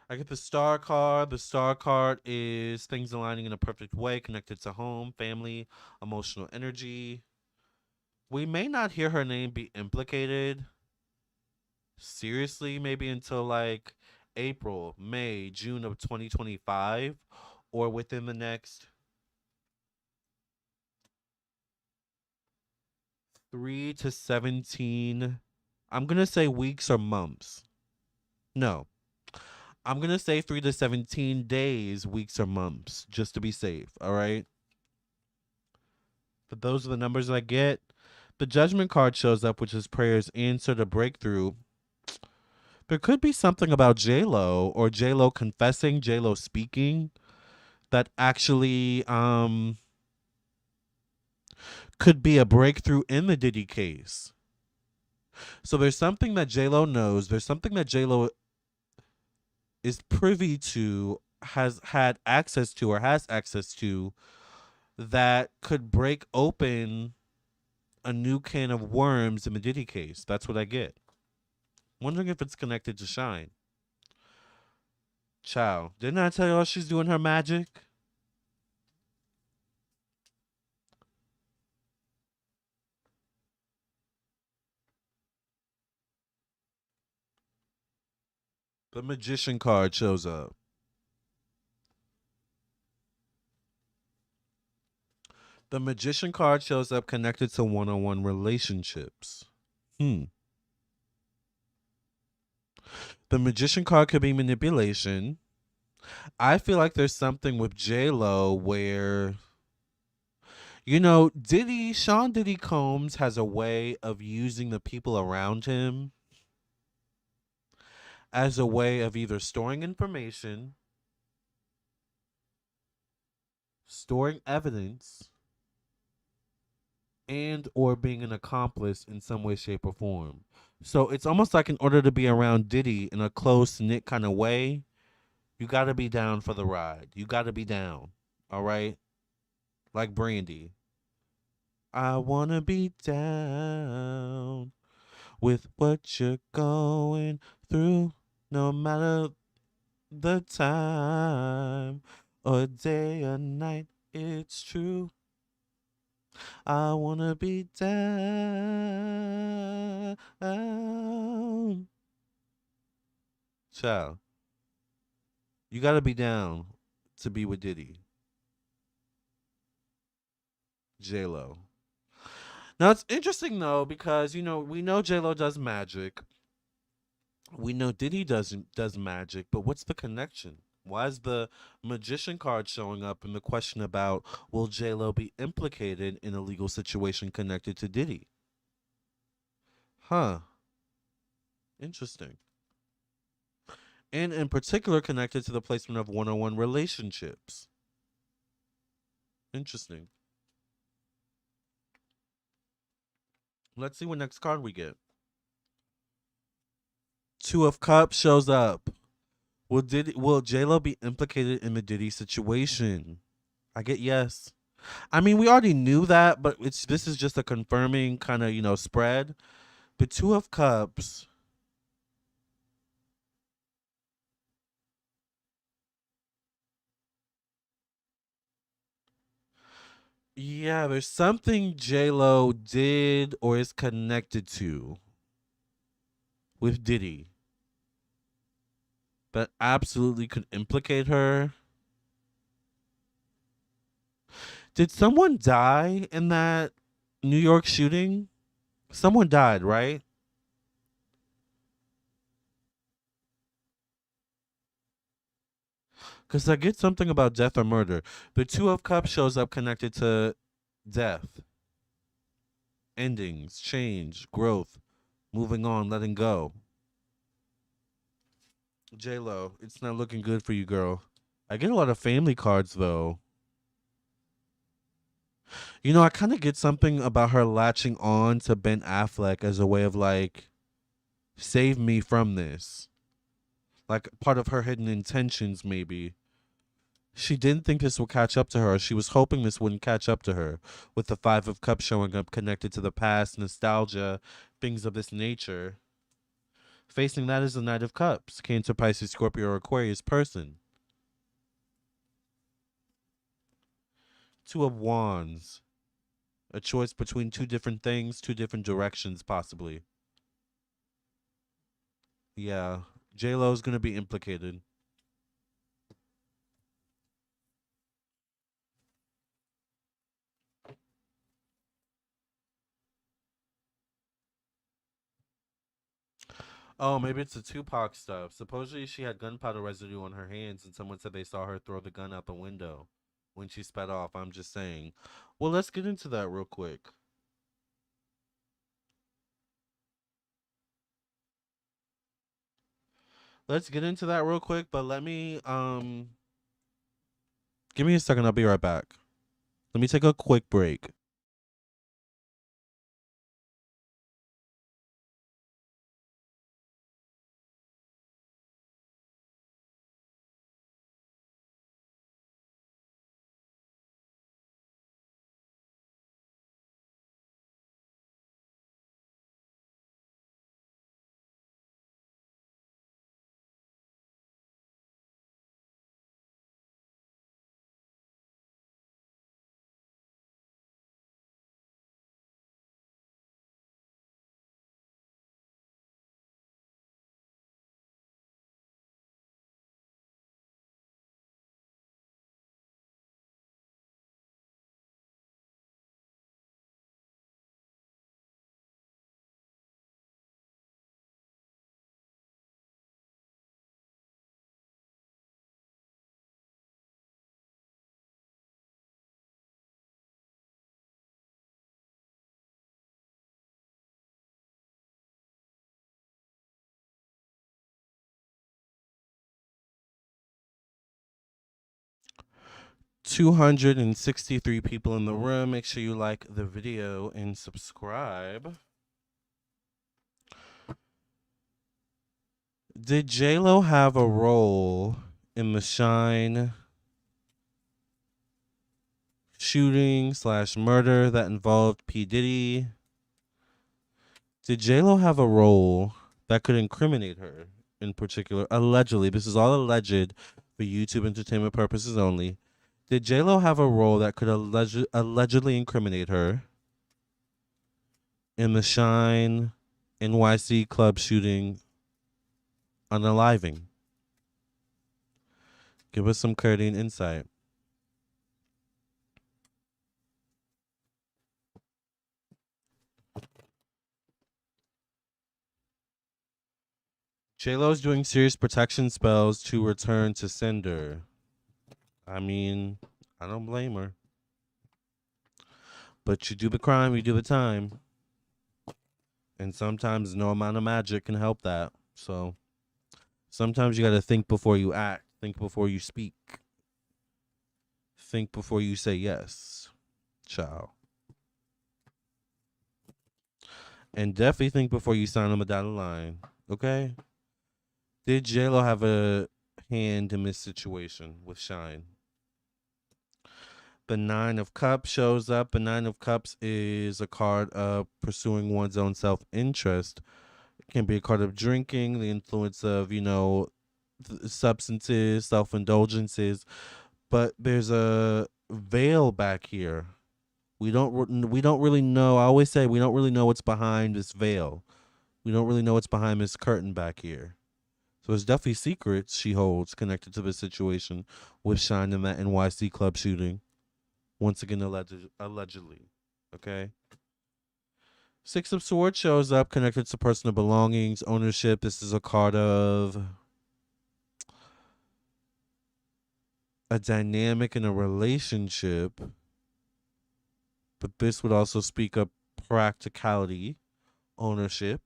I get the star card. The star card is things aligning in a perfect way, connected to home, family, emotional energy. We may not hear her name be implicated seriously, maybe until like April, May, June of 2025, or within the next 3 to 17. I'm going to say weeks or months. No, I'm going to say 3 to 17 days, weeks or months, just to be safe. All right. But those are the numbers I get. The judgment card shows up, which is prayers answered, a breakthrough. There could be something about J-Lo or J-Lo confessing, J-Lo speaking that actually could be a breakthrough in the Diddy case. So there's something that J-Lo knows. There's something that J-Lo is privy to, has had access to, or has access to, that could break open a new can of worms in the Diddy case. That's what I get. Wondering if it's connected to Shyne. Ciao. Didn't I tell y'all she's doing her magic? The magician card shows up. The magician card shows up connected to one-on-one relationships. The magician card could be manipulation. I feel like there's something with J-Lo where, Sean Diddy Combs has a way of using the people around him as a way of either storing information, storing evidence, and or being an accomplice in some way, shape, or form. So it's almost like in order to be around Diddy in a close knit kind of way, you got to be down for the ride. You got to be down. All right? Like Brandy. I want to be down with what you're going through, no matter the time or day or night. It's true. I want to be down. Child, you got to be down to be with Diddy. J-Lo. Now, it's interesting, though, because, we know J-Lo does magic. We know Diddy does magic, but what's the connection? Why is the magician card showing up in the question about will J-Lo be implicated in a legal situation connected to Diddy? Huh. Interesting. And in particular connected to the placement of one-on-one relationships. Interesting. Let's see what next card we get. Two of Cups shows up. Will J-Lo be implicated in the Diddy situation? I get yes. I mean, we already knew that, but this is just a confirming kind of, spread. But Two of Cups. Yeah, there's something J-Lo did or is connected to with Diddy that absolutely could implicate her. Did someone die in that New York shooting? Someone died, right? Because I get something about death or murder. The Two of Cups shows up connected to death, endings, change, growth, moving on, letting go. J-Lo, it's not looking good for you, girl. I get a lot of family cards, though. I kind of get something about her latching on to Ben Affleck as a way of like, save me from this. Like part of her hidden intentions, maybe. She didn't think this would catch up to her. She was hoping this wouldn't catch up to her, with the Five of Cups showing up connected to the past, nostalgia, things of this nature. Facing that is the Knight of Cups, Cancer, Pisces, Scorpio, or Aquarius person. Two of Wands. A choice between two different things, two different directions, possibly. Yeah. J-Lo's gonna be implicated. Oh, maybe it's the Tupac stuff. Supposedly she had gunpowder residue on her hands, and someone said they saw her throw the gun out the window when she sped off. I'm just saying. Well, let's get into that real quick. Let's get into that real quick, but let me give me a second, I'll be right back. Let me take a quick break. 263 people in the room. Make sure you like the video and subscribe. Did J-Lo have a role in the Shyne shooting / murder that involved P. Diddy? Did J-Lo have a role that could incriminate her in particular? Allegedly. This is all alleged for YouTube entertainment purposes only. Did J-Lo have a role that could allegedly incriminate her in the Shyne NYC club shooting unaliving? Give us some clarity and insight. J-Lo's doing serious protection spells to return to sender. I mean, I don't blame her. But you do the crime, you do the time. And sometimes no amount of magic can help that. So sometimes you got to think before you act, think before you speak, think before you say yes. Ciao. And definitely think before you sign on the dotted line. Okay? Did JLo have a hand in this situation with Shyne? The Nine of Cups shows up. The Nine of Cups is a card of pursuing one's own self interest. It can be a card of drinking, the influence of, substances, self indulgences. But there's a veil back here. We don't really know. I always say we don't really know what's behind this veil. We don't really know what's behind this curtain back here. So there's definitely secrets she holds connected to this situation with Shyne and that NYC club shooting. Once again, allegedly. Okay. Six of Swords shows up connected to personal belongings, ownership. This is a card of a dynamic in a relationship, but this would also speak of practicality, ownership.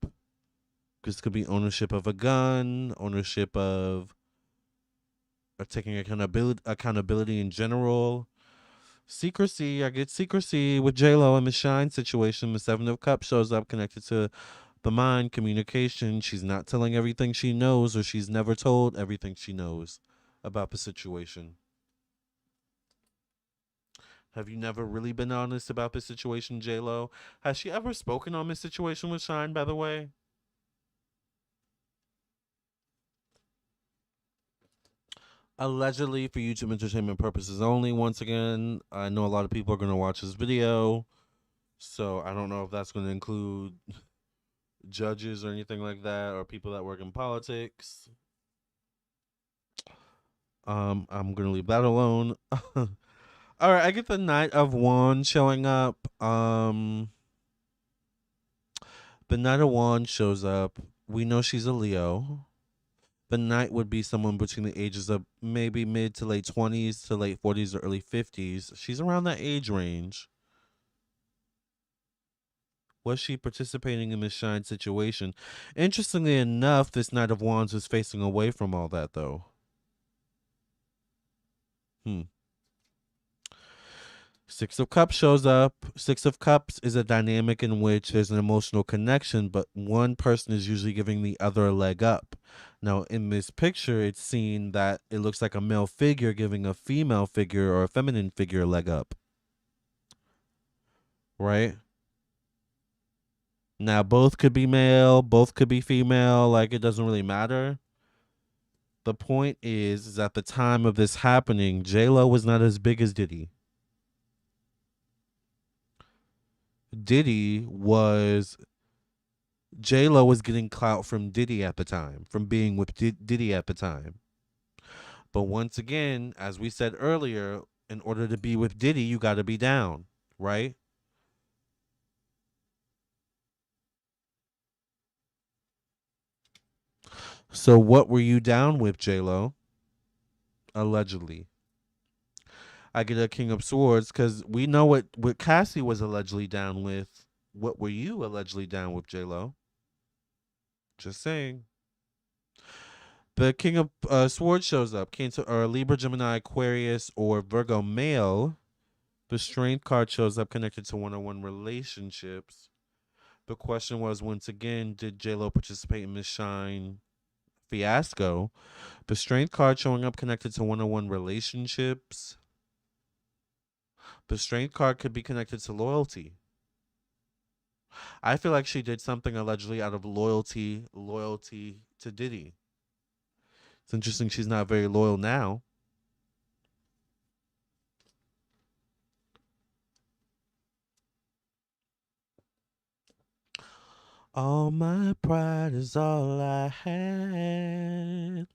This could be ownership of a gun, ownership of or taking accountability in general. Secrecy, I get secrecy with J Lo and the Shyne situation. The Seven of Cups shows up connected to the mind, communication. She's not telling everything she knows, or she's never told everything she knows about the situation. Have you never really been honest about this situation, J Lo? Has she ever spoken on this situation with Shyne, by the way? Allegedly for YouTube entertainment purposes only. Once again, I know a lot of people are going to watch this video, so I don't know if that's going to include judges or anything like that, or people that work in politics. I'm gonna leave that alone. All right, I get the Knight of Wands showing up. The Knight of Wands shows up. We know she's a Leo. The Knight would be someone between the ages of maybe mid to late 20s to late 40s or early 50s. She's around that age range. Was she participating in this Shyne situation? Interestingly enough, this Knight of Wands is facing away from all that, though. Hmm. Six of Cups shows up. Six of Cups is a dynamic in which there's an emotional connection, but one person is usually giving the other a leg up. Now, in this picture, it's seen that it looks like a male figure giving a female figure or a feminine figure a leg up. Right? Now, both could be male, both could be female. Like, it doesn't really matter. The point is at the time of this happening, J-Lo was not as big as Diddy. Diddy was J Lo was getting clout from Diddy at the time, from being with Diddy at the time. But once again, as we said earlier, in order to be with Diddy, you got to be down, right? So what were you down with, J Lo? Allegedly, I get a King of Swords because we know what Cassie was allegedly down with. What were you allegedly down with, J Lo? Just saying. The King of Swords shows up. Cancer or Libra, Gemini, Aquarius, or Virgo male. The Strength card shows up connected to one-on-one relationships. The question was once again, did J-Lo participate in this Shyne fiasco? The Strength card showing up connected to one-on-one relationships. The Strength card could be connected to loyalty. I feel like she did something allegedly out of loyalty to Diddy. It's interesting she's not very loyal now. All my pride is all I had.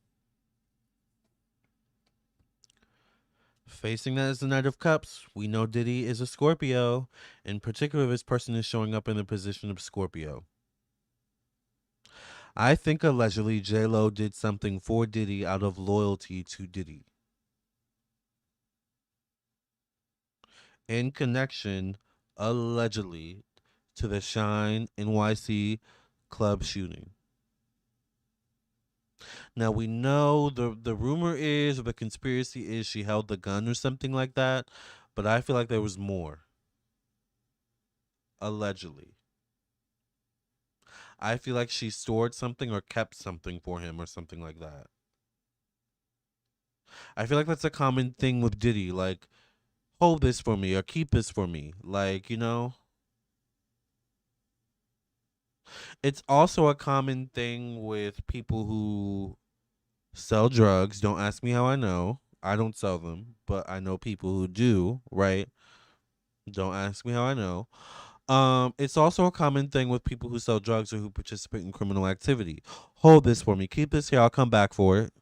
Facing that as the Knight of Cups, we know Diddy is a Scorpio. In particular, this person is showing up in the position of Scorpio. I think allegedly J-Lo did something for Diddy out of loyalty to Diddy. In connection, allegedly, to the Shyne NYC club shooting. Now we know the rumor is, or the conspiracy is, she held the gun or something like that, but I feel like there was more. Allegedly. I feel like she stored something or kept something for him or something like that. I feel like that's a common thing with Diddy. Like, hold this for me or keep this for me. Like, it's also a common thing with people who sell drugs. Don't ask me how I know. I don't sell them, but I know people who do, right? Don't ask me how I know. It's also a common thing with people who sell drugs or who participate in criminal activity. Hold this for me. Keep this here. I'll come back for it.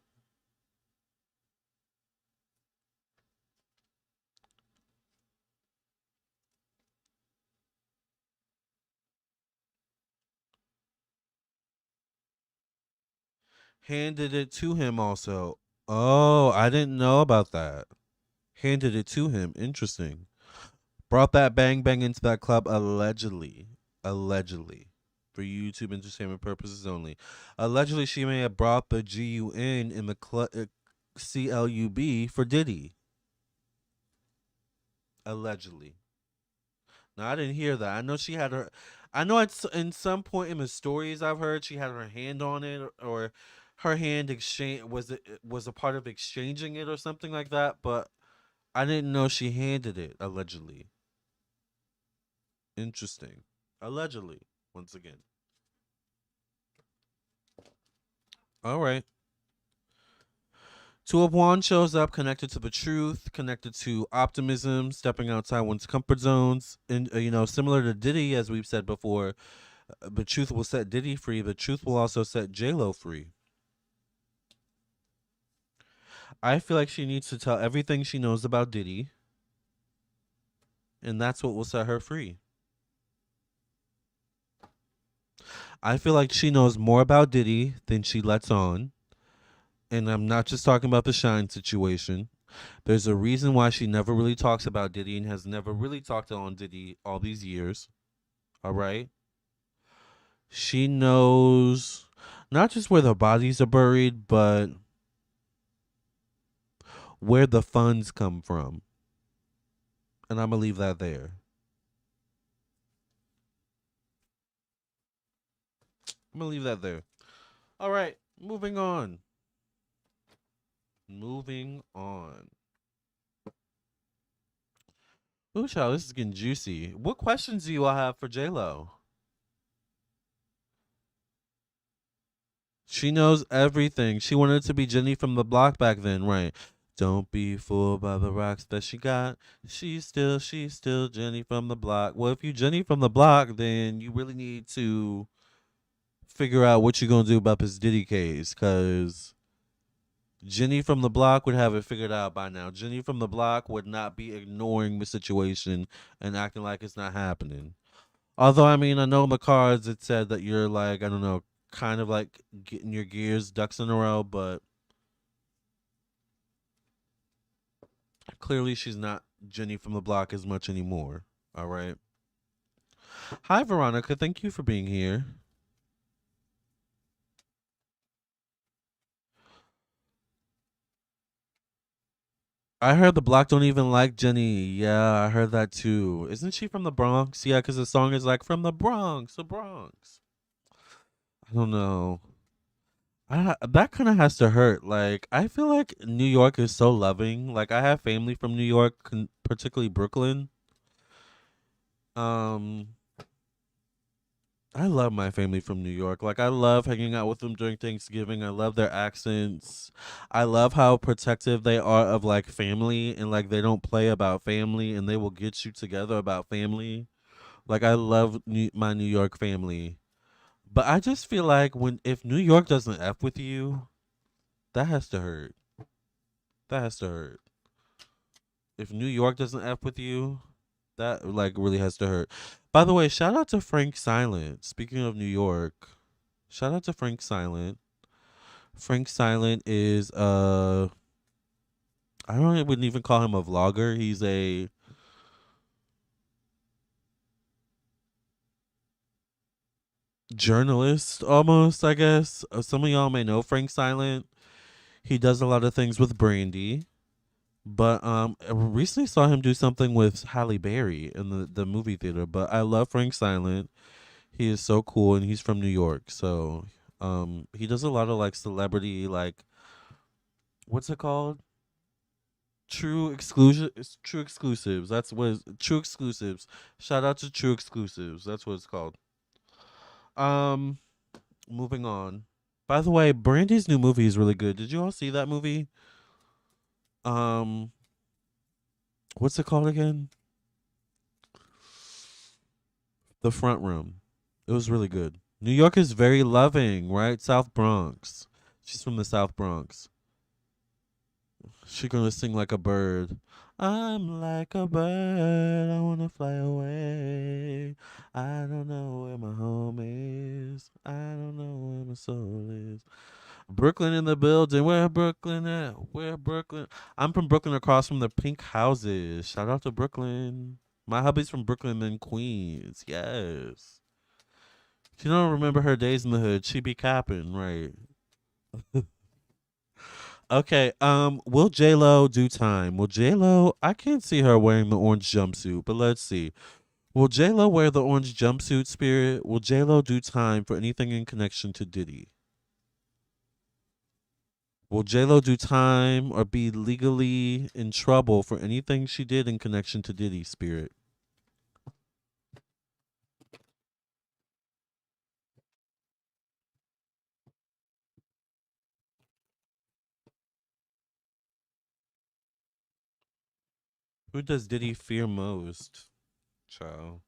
Handed it to him also. Oh, I didn't know about that. Handed it to him. Interesting. Brought that bang bang into that club allegedly. Allegedly. For YouTube entertainment purposes only. Allegedly, she may have brought the GUN in the CLUB for Diddy. Allegedly. Now, I didn't hear that. I know she had her. I know it's in some point in the stories I've heard she had her hand on it, or her hand exchange was a part of exchanging it or something like that. But I didn't know she handed it allegedly. Interesting. Allegedly, once again. All right. Two of Wands shows up connected to the truth, connected to optimism, stepping outside one's comfort zones, and similar to Diddy, as we've said before. The truth will set Diddy free. The truth will also set J Lo free. I feel like she needs to tell everything she knows about Diddy, and that's what will set her free. I feel like she knows more about Diddy than she lets on. And I'm not just talking about the Shyne situation. There's a reason why she never really talks about Diddy and has never really talked on Diddy all these years. All right? She knows not just where the bodies are buried, but where the funds come from. And I'm going to leave that there. I'm going to leave that there. All right. Moving on. Moving on. Ooh, child, this is getting juicy. What questions do you all have for J-Lo? She knows everything. She wanted to be Jenny from the block back then, right? Don't be fooled by the rocks that she got. She's still Jenny from the block. Well, if you Jenny from the block, then you really need to figure out what you're gonna do about this Diddy case, cause Jenny from the block would have it figured out by now. Jenny from the block would not be ignoring the situation and acting like it's not happening. Although, I mean, I know in the cards it said that you're like, I don't know, kind of like getting your gears, ducks in a row, but clearly she's not Jenny from the block as much anymore. All right. Hi, Veronica. Thank you for being here. I heard the block don't even like Jenny. Yeah, I heard that too. Isn't she from the Bronx? Yeah, because the song is like from the Bronx, the Bronx. I don't know. That kind of has to hurt. Like, I feel like New York is so loving. Like, I have family from New York, particularly Brooklyn. Um, I love my family from New York. Like, I love hanging out with them during Thanksgiving. I love their accents. I love how protective they are of like family, and like they don't play about family, and they will get you together about family. Like, I love my New York family. But I just feel like when if New York doesn't F with you, that has to hurt. That has to hurt. If New York doesn't F with you, that like really has to hurt. By the way, shout out to Frank Silent. Speaking of New York, shout out to Frank Silent. Frank Silent is I don't wouldn't even call him a vlogger. He's a journalist almost, I guess. Some of y'all may know Frank Silent. He does a lot of things with Brandy. But I recently saw him do something with Halle Berry in the movie theater. But I love Frank Silent. He is so cool, and he's from New York. So, he does a lot of like celebrity, like what's it called? True exclusion. It's True Exclusives. That's what it's, True Exclusives. Shout out to True Exclusives. That's what it's called. Um, moving on. By the way, Brandy's new movie is really good. Did you all see that movie? Um, what's it called again? The Front Room. It was really good. New York is very loving, right? South Bronx. She's from the South Bronx. She gonna sing like a bird. I'm like a bird. I wanna fly away. I don't know where my home is. I don't know where my soul is. Brooklyn in the building. Where Brooklyn at? Where Brooklyn? I'm from Brooklyn, across from the pink houses. Shout out to Brooklyn. My hubby's from Brooklyn and Queens. Yes. She don't remember her days in the hood. She be capping, right? Okay. Will J Lo do time? Will J Lo? I can't see her wearing the orange jumpsuit, but let's see. Will J Lo wear the orange jumpsuit? Spirit. Will J Lo do time for anything in connection to Diddy? Will J Lo do time or be legally in trouble for anything she did in connection to Diddy? Spirit. Who does Diddy fear most? Child.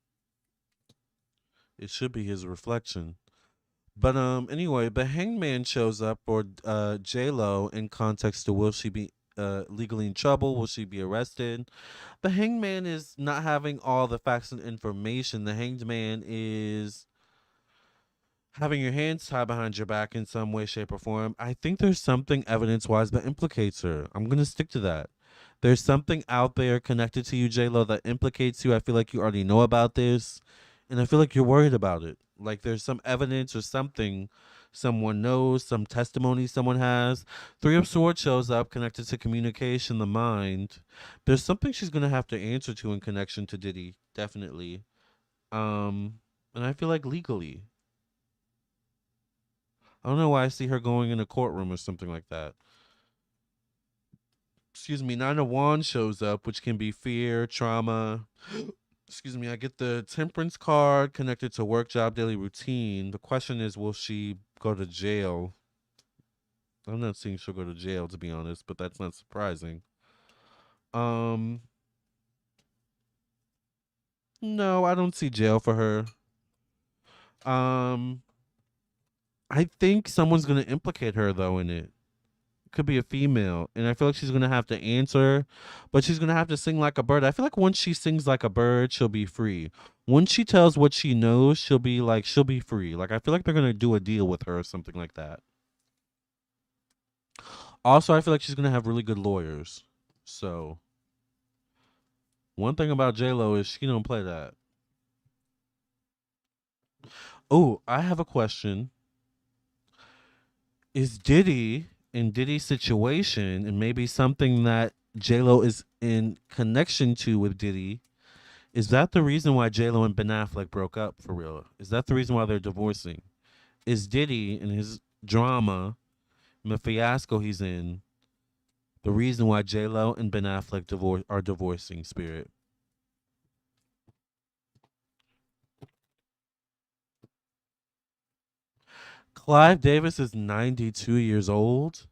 It should be his reflection. But anyway, the hangman shows up for J Lo in context to will she be legally in trouble? Will she be arrested? The hangman is not having all the facts and information. The hanged man is having your hands tied behind your back in some way, shape, or form. I think there's something evidence wise that implicates her. I'm gonna stick to that. There's something out there connected to you, J Lo, that implicates you. I feel like you already know about this, and I feel like you're worried about it. Like there's some evidence or something someone knows, some testimony someone has. Three of Swords shows up connected to communication, the mind. There's something she's gonna have to answer to in connection to Diddy, definitely. And I feel like legally. I don't know why I see her going in a courtroom or something like that. Excuse me, Nine of Wands shows up, which can be fear, trauma. Excuse me, I get the Temperance card connected to work, job, daily routine. The question is, will she go to jail? I'm not seeing she'll go to jail, to be honest, but that's not surprising. Um, no, I don't see jail for her. Um, I think someone's gonna implicate her though in it. Could be a female, and I feel like she's gonna have to answer, but she's gonna have to sing like a bird. I feel like once she sings like a bird, she'll be free. Once she tells what she knows, she'll be free. Like I feel like they're gonna do a deal with her or something like that. Also, I feel like she's gonna have really good lawyers. So one thing about J Lo is she don't play that. Oh, I have a question. Is Diddy in Diddy's situation, and maybe something that J Lo is in connection to with Diddy? Is that the reason why J Lo and Ben Affleck broke up for real? Is that the reason why they're divorcing? Is Diddy and his drama and the fiasco he's in the reason why J Lo and Ben Affleck are divorcing? Spirit. Clive Davis is 92 years old.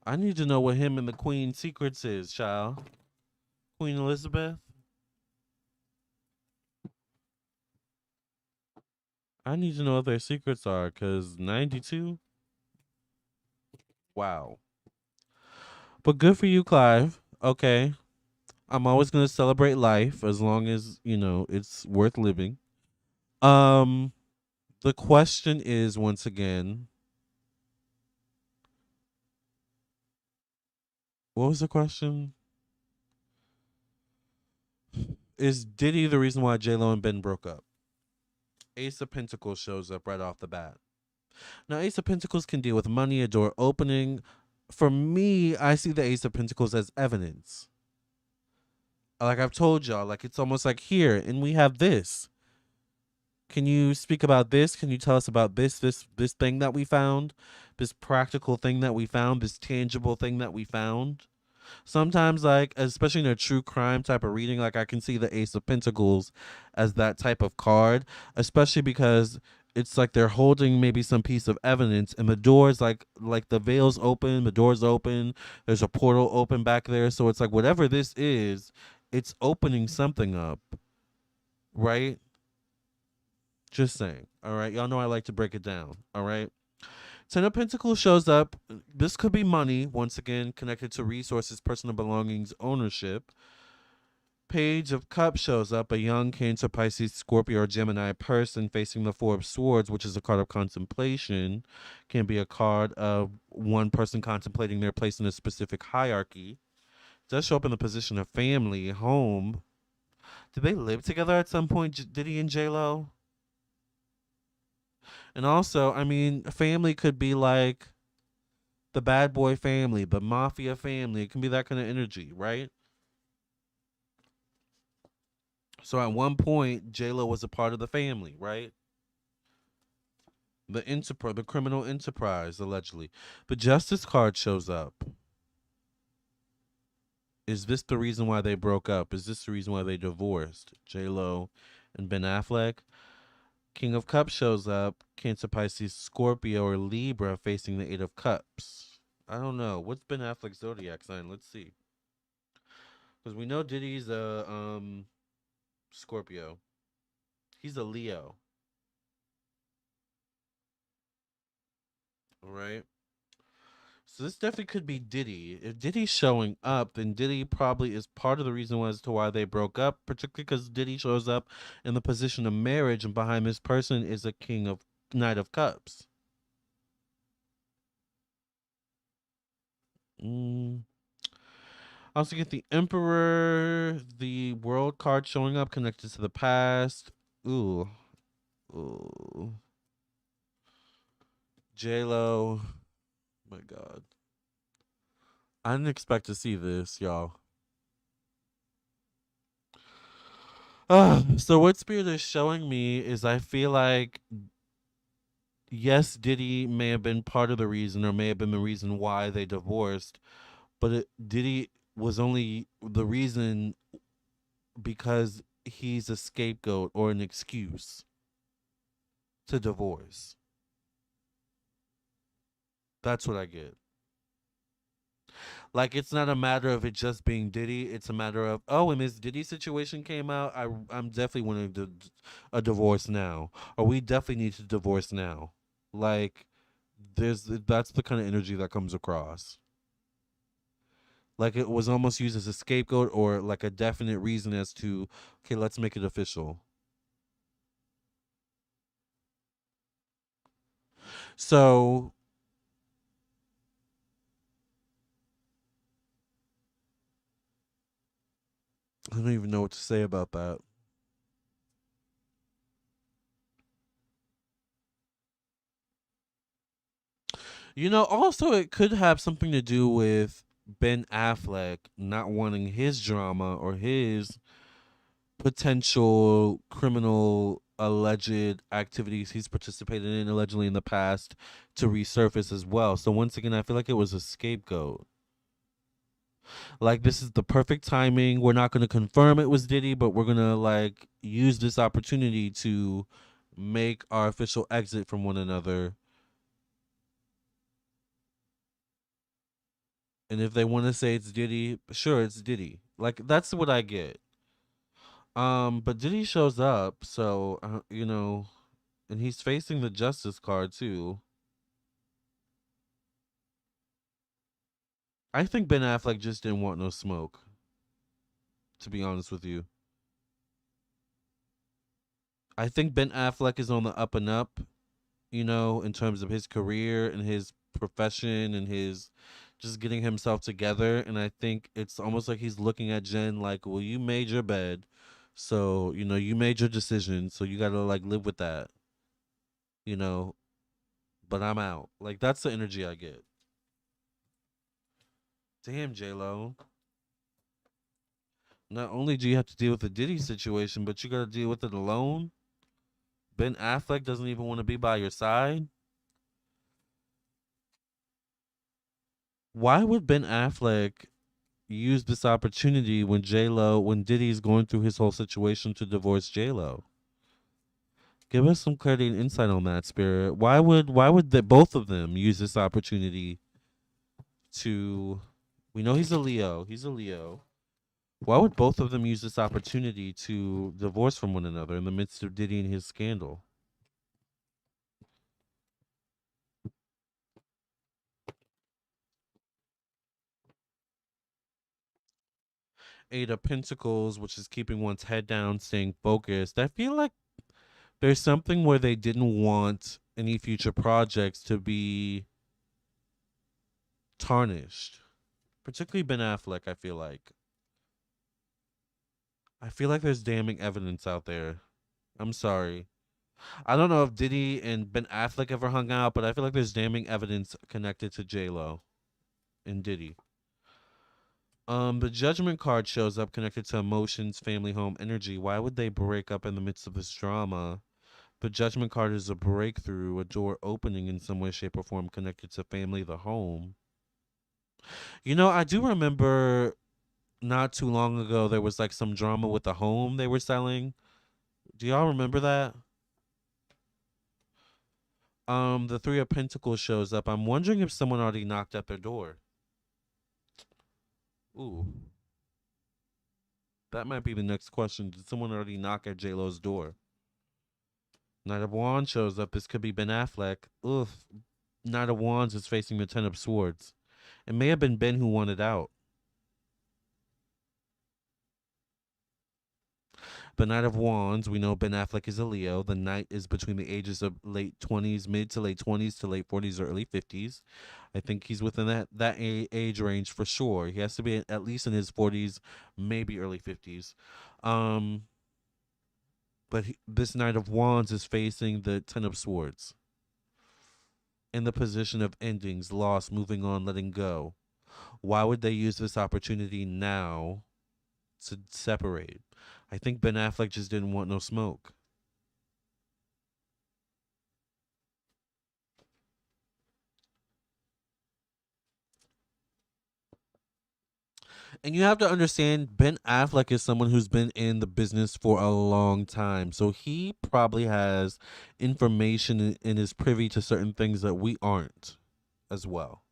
I need to know what him and the Queen's secrets is, child. Queen Elizabeth. I need to know what their secrets are, cause 92. Wow. But good for you, Clive. Okay. I'm always gonna celebrate life as long as, it's worth living. Um the question is once again, what was the question? Is Diddy the reason why J Lo and Ben broke up? Ace of Pentacles shows up right off the bat. Now Ace of Pentacles can deal with money, a door opening. For me, I see the Ace of Pentacles as evidence. Like I've told y'all, like it's almost like here, and we have this. Can you speak about this? Can you tell us about this thing that we found? This practical thing that we found, this tangible thing that we found? Sometimes, like, especially in a true crime type of reading, like I can see the Ace of Pentacles as that type of card, especially because it's like they're holding maybe some piece of evidence, and the doors, like the veil's open, the door's open, there's a portal open back there, so it's like whatever this is, it's opening something up, right? Just saying. All right, y'all know I like to break it down. All right. Ten of Pentacles shows up. This could be money, once again, connected to resources, personal belongings, ownership. Page of Cups shows up, a young Cancer, Pisces, Scorpio, or Gemini person facing the Four of Swords, which is a card of contemplation. Can be a card of one person contemplating their place in a specific hierarchy. Does show up in the position of family, home. Did they live together at some point, Diddy and J-Lo? And also, I mean, family could be like the bad boy family, the mafia family. It can be that kind of energy, right? So at one point, J-Lo was a part of the family, right? The criminal enterprise, allegedly. The Justice card shows up. Is this the reason why they broke up? Is this the reason why they divorced? J-Lo and Ben Affleck. King of Cups shows up. Cancer, Pisces, Scorpio, or Libra facing the Eight of Cups. I don't know. What's Ben Affleck's zodiac sign? Let's see. Because we know Diddy's a Scorpio. He's a Leo. All right. So this definitely could be Diddy. If Diddy's showing up, then Diddy probably is part of the reason as to why they broke up, particularly because Diddy shows up in the position of marriage, and behind this person is a King of Knight of Cups. Mm. I also get the Emperor, the World card showing up connected to the past. Ooh, ooh, J Lo. My God, I didn't expect to see this, y'all. So what Spirit is showing me is I feel like yes, Diddy may have been part of the reason or may have been the reason why they divorced, but Diddy was only the reason because he's a scapegoat or an excuse to divorce. That's what I get. Like it's not a matter of it just being Diddy. It's a matter of when this Diddy situation came out, I'm definitely wanting a divorce now, or we definitely need to divorce now. Like that's the kind of energy that comes across. Like it was almost used as a scapegoat or like a definite reason as to okay, let's make it official. So I don't even know what to say about that. Also it could have something to do with Ben Affleck not wanting his drama or his potential criminal alleged activities he's participated in allegedly in the past to resurface as well. So once again, I feel like it was a scapegoat. Like this is the perfect timing. We're not going to confirm it was Diddy, but we're going to like use this opportunity to make our official exit from one another. And if they want to say it's Diddy, sure, it's Diddy. Like that's what I get. But Diddy shows up, so and he's facing the Justice card too. I think Ben Affleck just didn't want no smoke, to be honest with you. I think Ben Affleck is on the up and up, in terms of his career and his profession and his just getting himself together. And I think it's almost like he's looking at Jen like, well, you made your bed. So, you made your decision. So you got to like live with that, you know, but I'm out. Like, that's the energy I get. Damn, J-Lo. Not only do you have to deal with the Diddy situation, but you got to deal with it alone. Ben Affleck doesn't even want to be by your side. Why would Ben Affleck use this opportunity when when Diddy's going through his whole situation to divorce J Lo? Give us some clarity and insight on that, Spirit. Why would both of them use this opportunity to? We know he's a Leo. He's a Leo. Why would both of them use this opportunity to divorce from one another in the midst of Diddy and his scandal? Eight of Pentacles, which is keeping one's head down, staying focused. I feel like there's something where they didn't want any future projects to be tarnished. Particularly Ben Affleck, I feel like. I feel like there's damning evidence out there. I'm sorry. I don't know if Diddy and Ben Affleck ever hung out, but I feel like there's damning evidence connected to J Lo and Diddy. The Judgment card shows up connected to emotions, family, home, energy. Why would they break up in the midst of this drama? The Judgment card is a breakthrough, a door opening in some way, shape, or form connected to family, the home. I do remember not too long ago there was like some drama with the home they were selling. Do y'all remember that? The Three of Pentacles shows up. I'm wondering if someone already knocked at their door. Ooh, that might be the next question. Did someone already knock at J Lo's door? Knight of Wands shows up. This could be Ben Affleck. Oof. Knight of Wands is facing the Ten of Swords. It may have been Ben who wanted out. The Knight of Wands, we know Ben Affleck is a Leo. The Knight is between the ages of late 20s, mid to late 20s to late 40s or early 50s. I think he's within that age range for sure. He has to be at least in his 40s, maybe early 50s. Um, this Knight of Wands is facing the Ten of Swords in the position of endings, loss, moving on, letting go. Why would they use this opportunity now to separate? I think Ben Affleck just didn't want no smoke. And you have to understand, Ben Affleck is someone who's been in the business for a long time. So he probably has information and is privy to certain things that we aren't as well.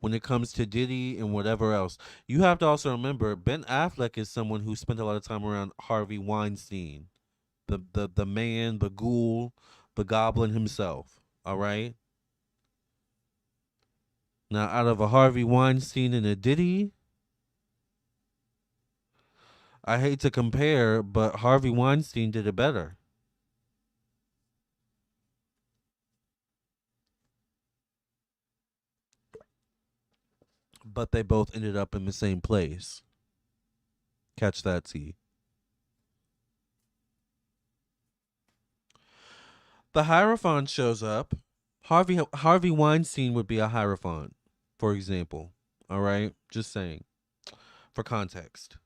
When it comes to Diddy and whatever else, you have to also remember Ben Affleck is someone who spent a lot of time around Harvey Weinstein, the man, the ghoul, the goblin himself. All right. Now, out of a Harvey Weinstein and a Diddy, I hate to compare, but Harvey Weinstein did it better. But they both ended up in the same place. Catch that, T. The Hierophant shows up. Harvey Weinstein would be a Hierophant, for example. All right, just saying for context.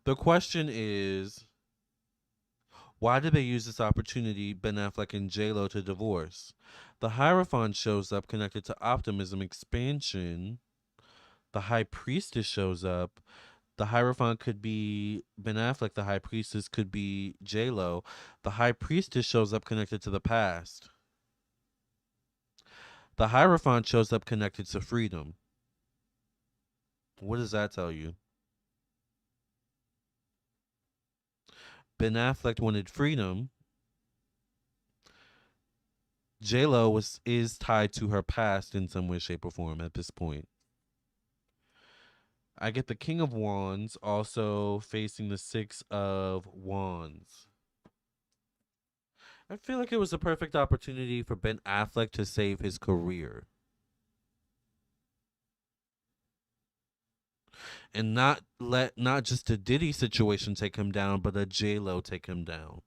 The question is, why did they use this opportunity, Ben Affleck and J Lo, to divorce? The Hierophant shows up connected to optimism, expansion. The High Priestess shows up. The Hierophant could be Ben Affleck. The High Priestess could be J Lo. The High Priestess shows up connected to the past. The Hierophant shows up connected to freedom. What does that tell you? Ben Affleck wanted freedom. J Lo is tied to her past in some way, shape, or form at this point. I get the King of Wands also facing the Six of Wands. I feel like it was a perfect opportunity for Ben Affleck to save his career and not let not just a Diddy situation take him down, but a J Lo take him down.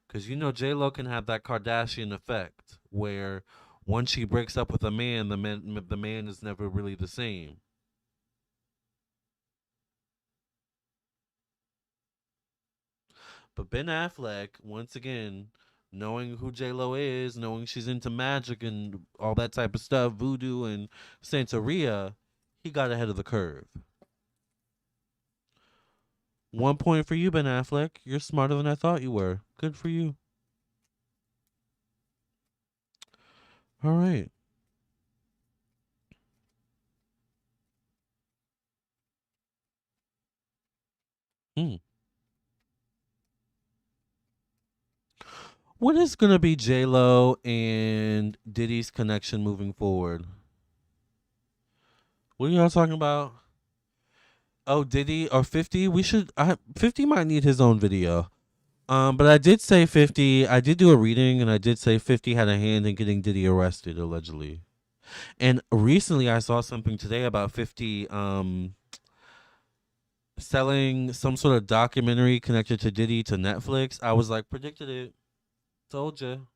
Because J Lo can have that Kardashian effect where Once she breaks up with a man, the man is never really the same. But Ben Affleck, once again, knowing who J Lo is, knowing she's into magic and all that type of stuff, voodoo and Santeria, he got ahead of the curve. 1 point for you, Ben Affleck. You're smarter than I thought you were. Good for you. All right. Hmm. What is gonna be J Lo and Diddy's connection moving forward? What are y'all talking about? Oh, Diddy or 50? 50 might need his own video. But I did say 50. I did do a reading, and I did say 50 had a hand in getting Diddy arrested allegedly. And recently, I saw something today about 50 selling some sort of documentary connected to Diddy to Netflix. I was like, predicted it. Told you.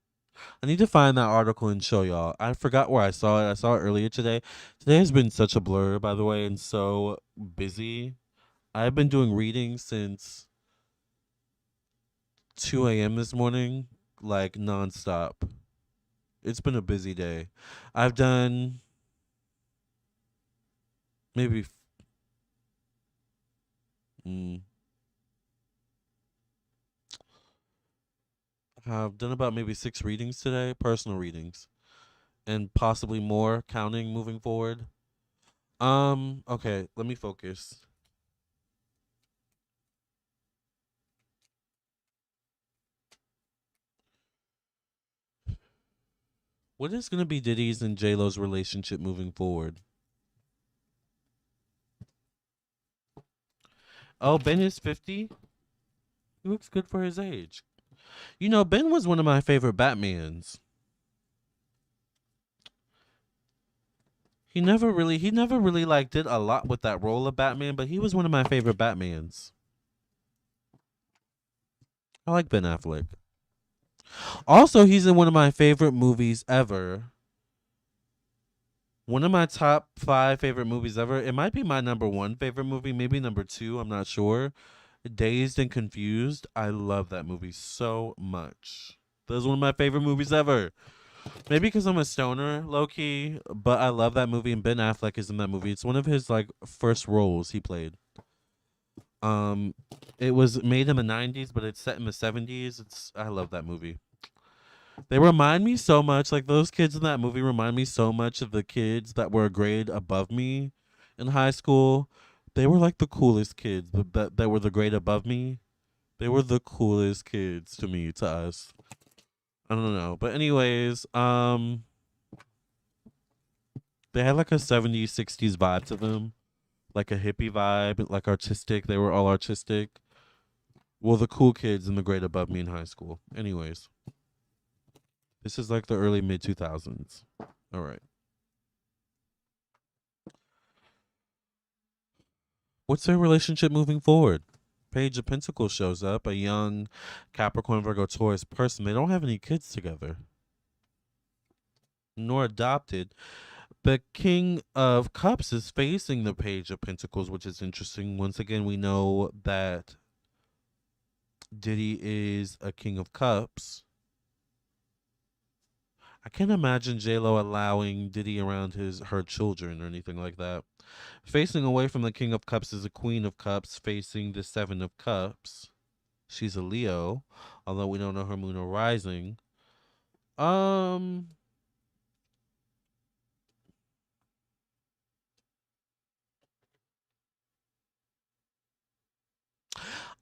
I need to find that article and show y'all. I forgot where I saw it. I saw it earlier today. Today has been such a blur, by the way, and so busy. I've been doing readings since 2 a.m. this morning, like nonstop. It's been a busy day. I've done maybe mm, I've done about maybe 6 readings today, personal readings, and possibly more counting moving forward. Okay, let me focus. What is gonna be Diddy's and J Lo's relationship moving forward? Oh, Ben is 50. He looks good for his age. You know, Ben was one of my favorite Batmans. He never really like did a lot with that role of Batman, but he was one of my favorite Batmans. I like Ben Affleck. Also, he's in one of my favorite movies ever. One of my top 5 favorite movies ever. It might be my number one favorite movie, maybe number two. I'm not sure. Dazed and Confused. I love that movie so much. That was one of my favorite movies ever. Maybe because I'm a stoner, low key, but I love that movie. And Ben Affleck is in that movie. It's one of his like first roles he played. Um, it was made in the '90s, but it's set in the '70s. I love that movie. They remind me so much, like those kids in that movie remind me so much of the kids that were a grade above me in high school. They were like the coolest kids that were the grade above me. They were the coolest kids to me, to us. I don't know. But anyways, they had like a '70s, '60s vibe to them. Like a hippie vibe, like artistic. They were all artistic. Well, the cool kids in the grade above me in high school. Anyways, this is like the early mid 2000s. All right. What's their relationship moving forward? Page of Pentacles shows up, a young Capricorn Virgo Taurus person. They don't have any kids together, nor adopted. The King of Cups is facing the Page of Pentacles, which is interesting. Once again, we know that Diddy is a King of Cups. I can't imagine J-Lo allowing Diddy around her children or anything like that. Facing away from the King of Cups is the Queen of Cups, facing the Seven of Cups. She's a Leo, although we don't know her moon or rising. Um,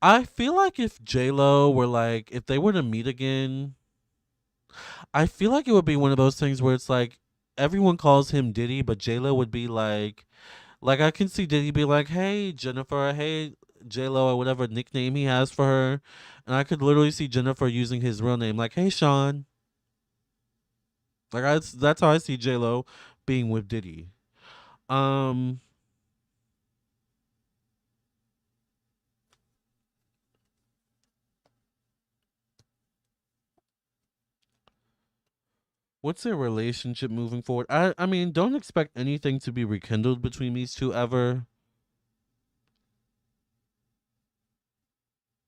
I feel like if J Lo were like, if they were to meet again, I feel like it would be one of those things where it's like everyone calls him Diddy, but J Lo would be like I can see Diddy be like, "Hey Jennifer, hey J Lo," or whatever nickname he has for her, and I could literally see Jennifer using his real name, like, "Hey Sean." That's how I see J Lo being with Diddy. Um, What's their relationship moving forward? I mean, don't expect anything to be rekindled between these two ever.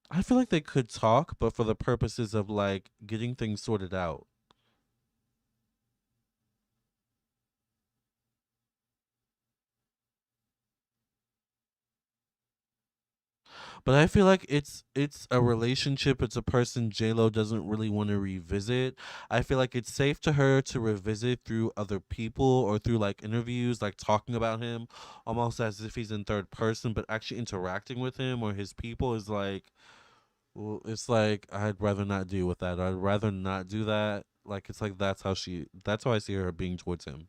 I feel like they could talk, but for the purposes of like getting things sorted out. But I feel like it's a relationship. It's a person J Lo doesn't really want to revisit. I feel like it's safe to her to revisit through other people or through like interviews, like talking about him, almost as if he's in third person. But actually interacting with him or his people is like, well, it's like I'd rather not deal with that. I'd rather not do that. Like it's like That's how I see her being towards him.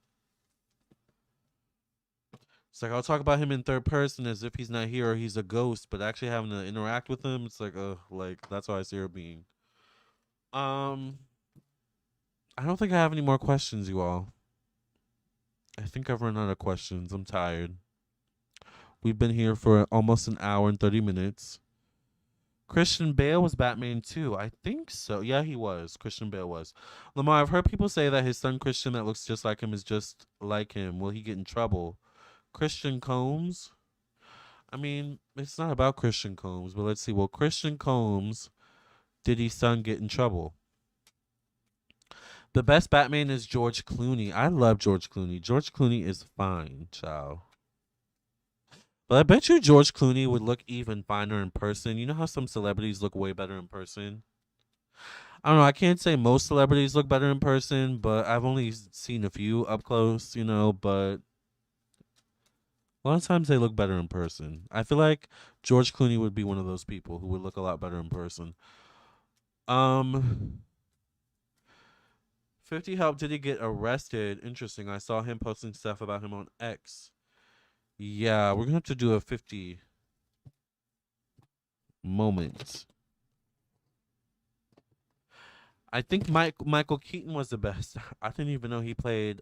It's like I'll talk about him in third person as if he's not here or he's a ghost, but actually having to interact with him, it's like that's how I see her being. Um, I don't think I have any more questions, you all. I think I've run out of questions. I'm tired. We've been here for almost an hour and 30 minutes. Christian Bale was Batman too. I think so. Yeah, he was. Christian Bale was. Lamarr, I've heard people say that his son Christian that looks just like him is just like him. Will he get in trouble? Christian Combs? I mean, it's not about Christian Combs, but let's see. Well, Christian Combs, did his son get in trouble? The best Batman is George Clooney. I love George Clooney. George Clooney is fine, child. But I bet you George Clooney would look even finer in person. You know how some celebrities look way better in person? I don't know. I can't say most celebrities look better in person, but I've only seen a few up close, but a lot of times they look better in person. I feel like George Clooney would be one of those people who would look a lot better in person. Um, 50 helped Diddy get arrested. Interesting. I saw him posting stuff about him on X. Yeah, we're gonna have to do a 50 moment. I think Michael Keaton was the best. I didn't even know he played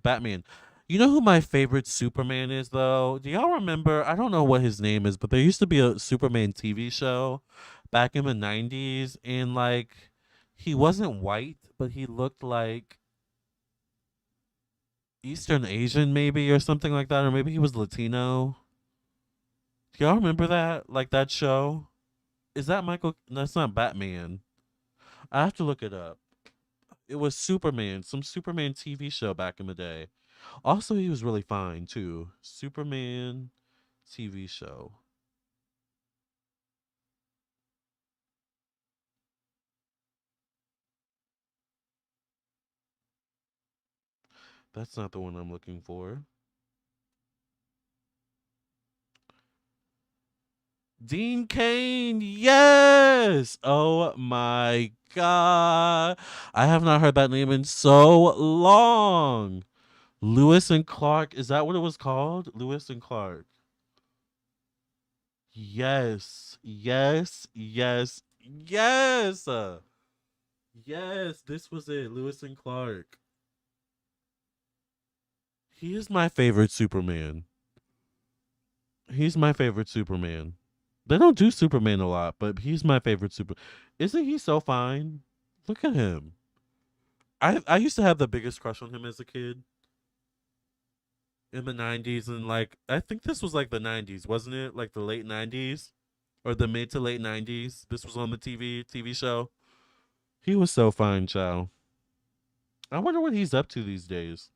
Batman. You know who my favorite Superman is though? Do y'all remember? I don't know what his name is, but there used to be a Superman TV show back in the 90s and like he wasn't white, but he looked like Eastern Asian maybe or something like that or maybe he was Latino. Do y'all remember that? Like that show? Is that Michael? That's not Batman. I have to look it up. It was Superman, some Superman TV show back in the day. Also, he was really fine too. Superman TV show. That's not the one I'm looking for. Dean Kane, yes! Oh my god. I have not heard that name in so long. Lewis and Clark, is that what it was called? Lewis and Clark. Yes, yes, yes, yes. Yes, this was it. Lewis and Clark. He is my favorite Superman. He's my favorite Superman. They don't do Superman a lot, but he's my favorite super. Isn't he so fine? Look at him. I used to have the biggest crush on him as a kid in the 90s and like I think this was like the 90s, wasn't it? Like the late 90s or the mid to late 90s. This was on the TV show. He was so fine, child. I wonder what he's up to these days.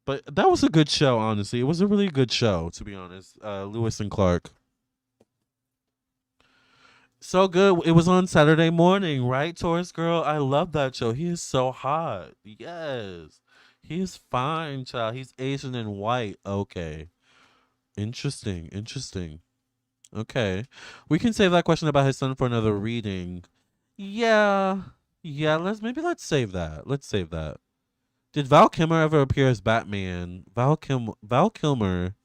But that was a good show, honestly. It was a really good show, to be honest. Lewis and Clark. So good. It was on Saturday morning, right, Taurus girl? I love that show. He is so hot. Yes. He's fine, child. He's Asian and white. Okay. Interesting. Interesting. Okay. We can save that question about his son for another reading. Yeah. Yeah, let's save that. Let's save that. Did Val Kilmer ever appear as Batman? Val Kilmer.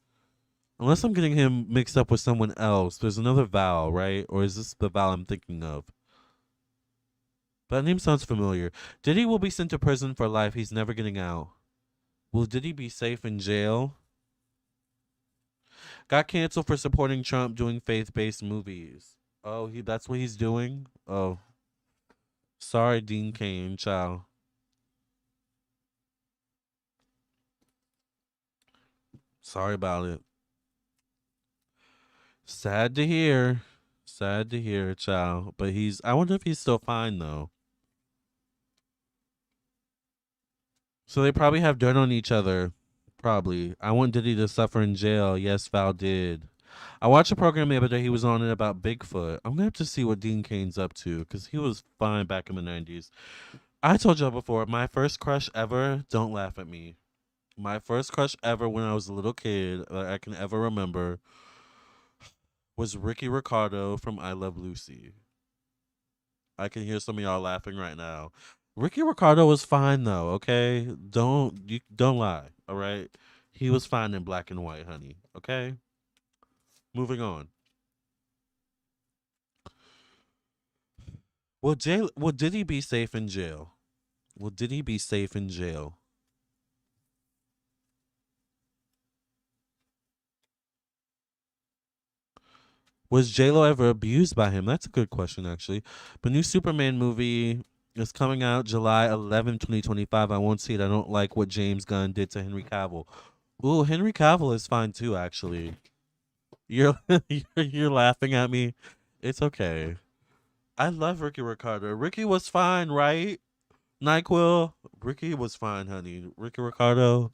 Unless I'm getting him mixed up with someone else. There's another Val, right? Or is this the Val I'm thinking of? That name sounds familiar. Diddy will be sent to prison for life. He's never getting out. Will Diddy be safe in jail? Got canceled for supporting Trump doing faith-based movies. Oh, that's what he's doing? Oh. Sorry, Dean Kane. Ciao. Sorry about it. Sad to hear. Sad to hear, ciao. But I wonder if he's still fine though. So they probably have dirt on each other. Probably. I want Diddy to suffer in jail. Yes, Val did. I watched a program the other day. He was on it about Bigfoot. I'm gonna have to see what Dean Kane's up to because he was fine back in the '90s. I told y'all before, my first crush ever. Don't laugh at me. My first crush ever when I was a little kid that I can ever remember was Ricky Ricardo from I Love Lucy. I can hear some of y'all laughing right now. Ricky Ricardo was fine though, okay? Don't lie, all right? He was fine in black and white, honey. Okay? Moving on. Will Diddy be safe in jail? Will Diddy be safe in jail? Was J-Lo ever abused by him? That's a good question, actually. The new Superman movie is coming out July 11th, 2025. I won't see it. I don't like what James Gunn did to Henry Cavill. Ooh, Henry Cavill is fine too, actually. You're you're laughing at me. It's okay. I love Ricky Ricardo. Ricky was fine, right? NyQuil. Ricky was fine, honey. Ricky Ricardo.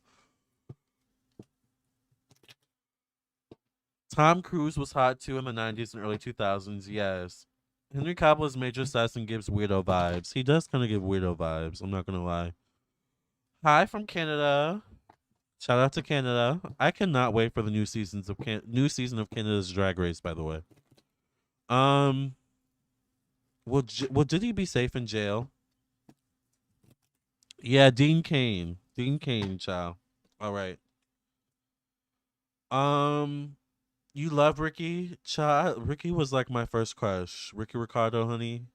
Tom Cruise was hot too in the '90s and early 2000s. Yes. Henry Cavill is Major Sass and gives weirdo vibes. He does kind of give weirdo vibes. I'm not gonna lie. Hi from Canada. Shout out to Canada. I cannot wait for the new season of Canada's Drag Race. By the way, um, will Diddy be safe in jail? Yeah, Dean Kane. Dean Kane, child. All right. Um, you love Ricky, child. Ricky was like my first crush. Ricky Ricardo, honey.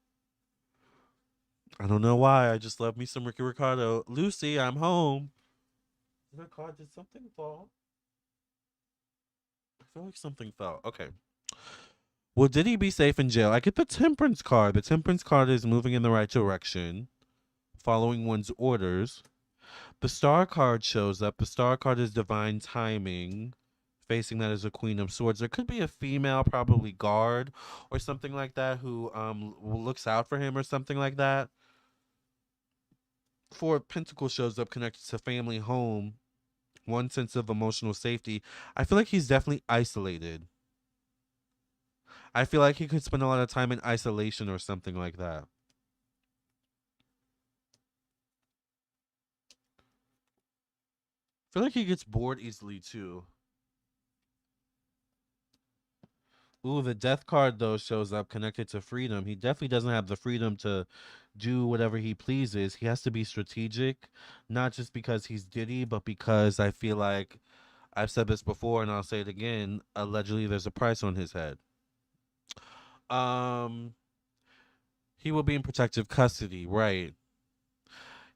I don't know why. I just love me some Ricky Ricardo. Lucy, I'm home. Did something fall? I feel like something fell. Okay. Well, did he be safe in jail? I get the temperance card. The temperance card is moving in the right direction, following one's orders. The star card shows up. The star card is divine timing. Facing that is a queen of swords. There could be a female, probably guard or something like that, who looks out for him or something like that. Four of Pentacles shows up connected to family, home, one sense of emotional safety. I feel like he's definitely isolated. I feel like he could spend a lot of time in isolation or something like that. I feel like he gets bored easily too. Ooh, the death card though shows up connected to freedom. He definitely doesn't have the freedom to do whatever he pleases. He has to be strategic, not just because he's Diddy, but because I feel like I've said this before and I'll say it again. Allegedly, there's a price on his head. Um, he will be in protective custody, right?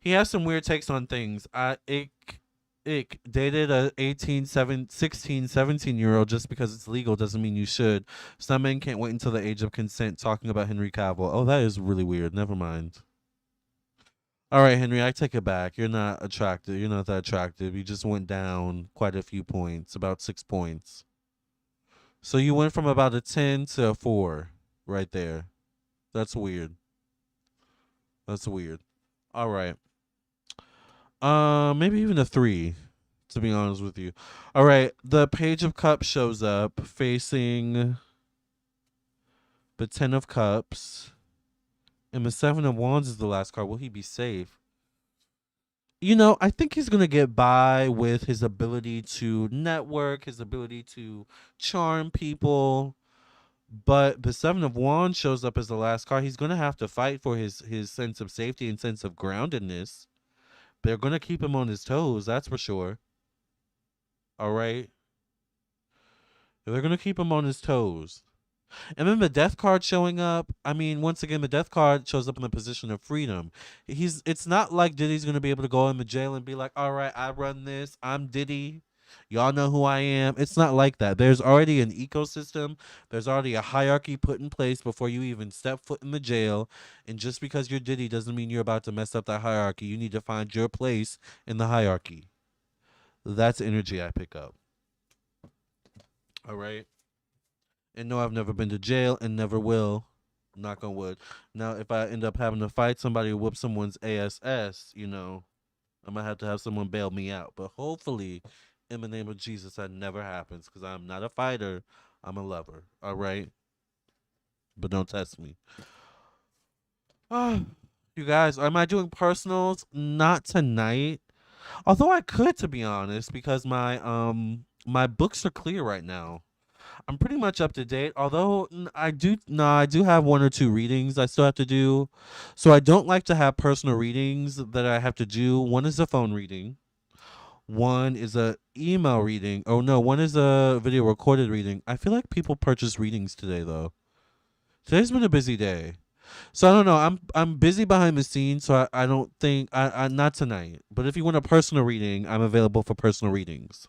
He has some weird takes on things. Ick dated a 18, 7, 16, 17 year old just because it's legal doesn't mean you should. Some men can't wait until the age of consent talking about Henry Cavill. Oh, that is really weird. Never mind. All right, Henry, I take it back. You're not attractive. You're not that attractive. You just went down quite a few points, about 6 points. So you went from about a 10 to a 4 right there. That's weird. That's weird. All right. Maybe even a 3, to be honest with you. All right, the Page of Cups shows up facing the Ten of Cups, and the Seven of Wands is the last card. Will he be safe? You know, I think he's gonna get by with his ability to network, his ability to charm people. But the Seven of Wands shows up as the last card. He's gonna have to fight for his sense of safety and sense of groundedness. They're gonna keep him on his toes, that's for sure. All right. They're gonna keep him on his toes. And then the death card showing up. I mean, once again, the death card shows up in the position of freedom. It's not like Diddy's gonna be able to go in the jail and be like, all right, I run this. I'm Diddy. Y'all know who I am. It's not like that. There's already an ecosystem. There's already a hierarchy put in place before you even step foot in the jail. And just because you're Diddy doesn't mean you're about to mess up that hierarchy. You need to find your place in the hierarchy. That's energy I pick up. All right. And no, I've never been to jail and never will. Knock on wood. Now, if I end up having to fight somebody or whoop someone's ass, I'm gonna have to have someone bail me out. But hopefully, in the name of Jesus, that never happens because I'm not a fighter. I'm a lover. All right, but don't test me. You guys, am I doing personals? Not tonight. Although I could, to be honest, because my books are clear right now. I'm pretty much up to date. Although I do have one or two readings I still have to do. So I don't like to have personal readings that I have to do. One is a phone reading. One is a email reading. Oh no, one is a video recorded reading. I feel like people purchase readings today though. Today's been a busy day. So I don't know. I'm busy behind the scenes, so I don't think I not tonight. But if you want a personal reading, I'm available for personal readings.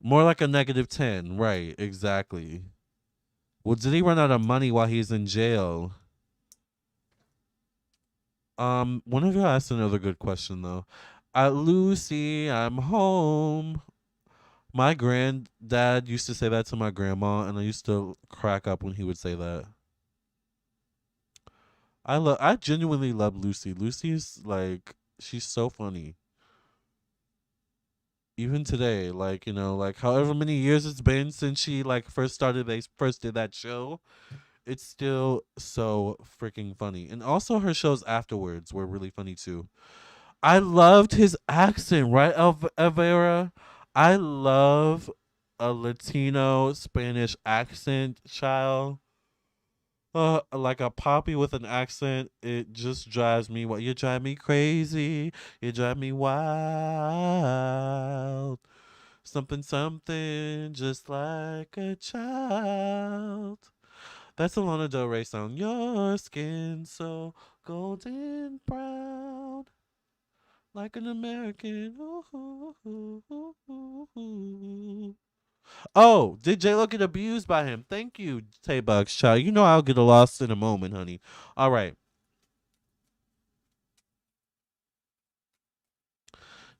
More like a -10, right, exactly. Well, did he run out of money while he's in jail? One of you asked another good question though. Lucy, I'm home. My granddad used to say that to my grandma, and I used to crack up when he would say that. I genuinely love Lucy. Lucy's like she's so funny. Even today, like like however many years it's been since she like first did that show, it's still so freaking funny. And also her shows afterwards were really funny too. I loved his accent, right, Elvira? I love a Latino Spanish accent, child. Like a poppy with an accent, it just drives me. What you drive me crazy? You drive me wild. Something, something, just like a child. That's a Lana Del Rey song. Your skin so golden brown, like an American. Ooh, ooh, ooh, ooh, ooh. Oh, did J Lo get abused by him? Thank you, Tay Bucks, child. You know I'll get a lost in a moment, honey. All right.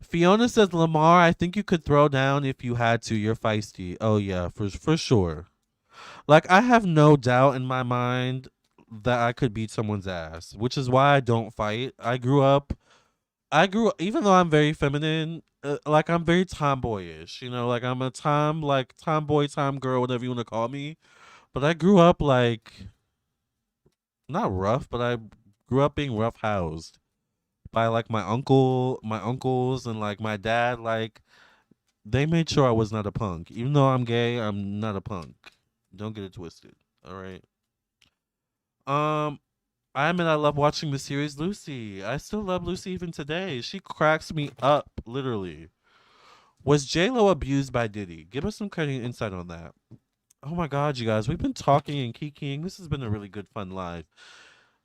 Fiona says, Lamarr, I think you could throw down if you had to. You're feisty. Oh yeah, for sure. Like I have no doubt in my mind that I could beat someone's ass, which is why I don't fight. Even though I'm very feminine, like I'm very tomboyish, like I'm a tomboy, tom girl, whatever you want to call me. But I grew up like not rough, but I grew up being rough housed by like my uncles, and like my dad. Like they made sure I was not a punk. Even though I'm gay, I'm not a punk. Don't get it twisted. All right. Um, I love watching the series Lucy. I still love Lucy even today. She cracks me up, literally. Was J Lo abused by Diddy? Give us some kind of insight on that. Oh my God, you guys, we've been talking and kikiing. This has been a really good, fun live.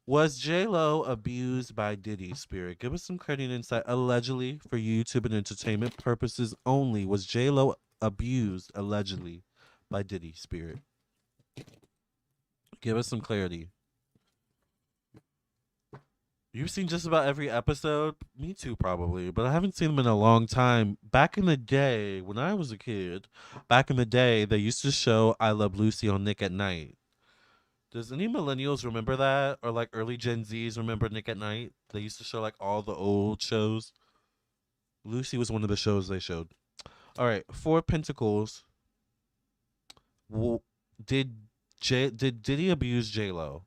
Was J Lo abused by Diddy? Spirit, give us some credit and insight. Allegedly, for YouTube and entertainment purposes only, was J Lo abused allegedly by Diddy? Spirit, give us some clarity. You've seen just about every episode. Me too, probably, but I haven't seen them in a long time. Back in the day, when I was a kid, back in the day, they used to show "I Love Lucy" on Nick at Night. Does any millennials remember that, or like early Gen Zs remember Nick at Night? They used to show like all the old shows. Lucy was one of the shows they showed. All right, Four Pentacles. W- Did did he abuse J Lo?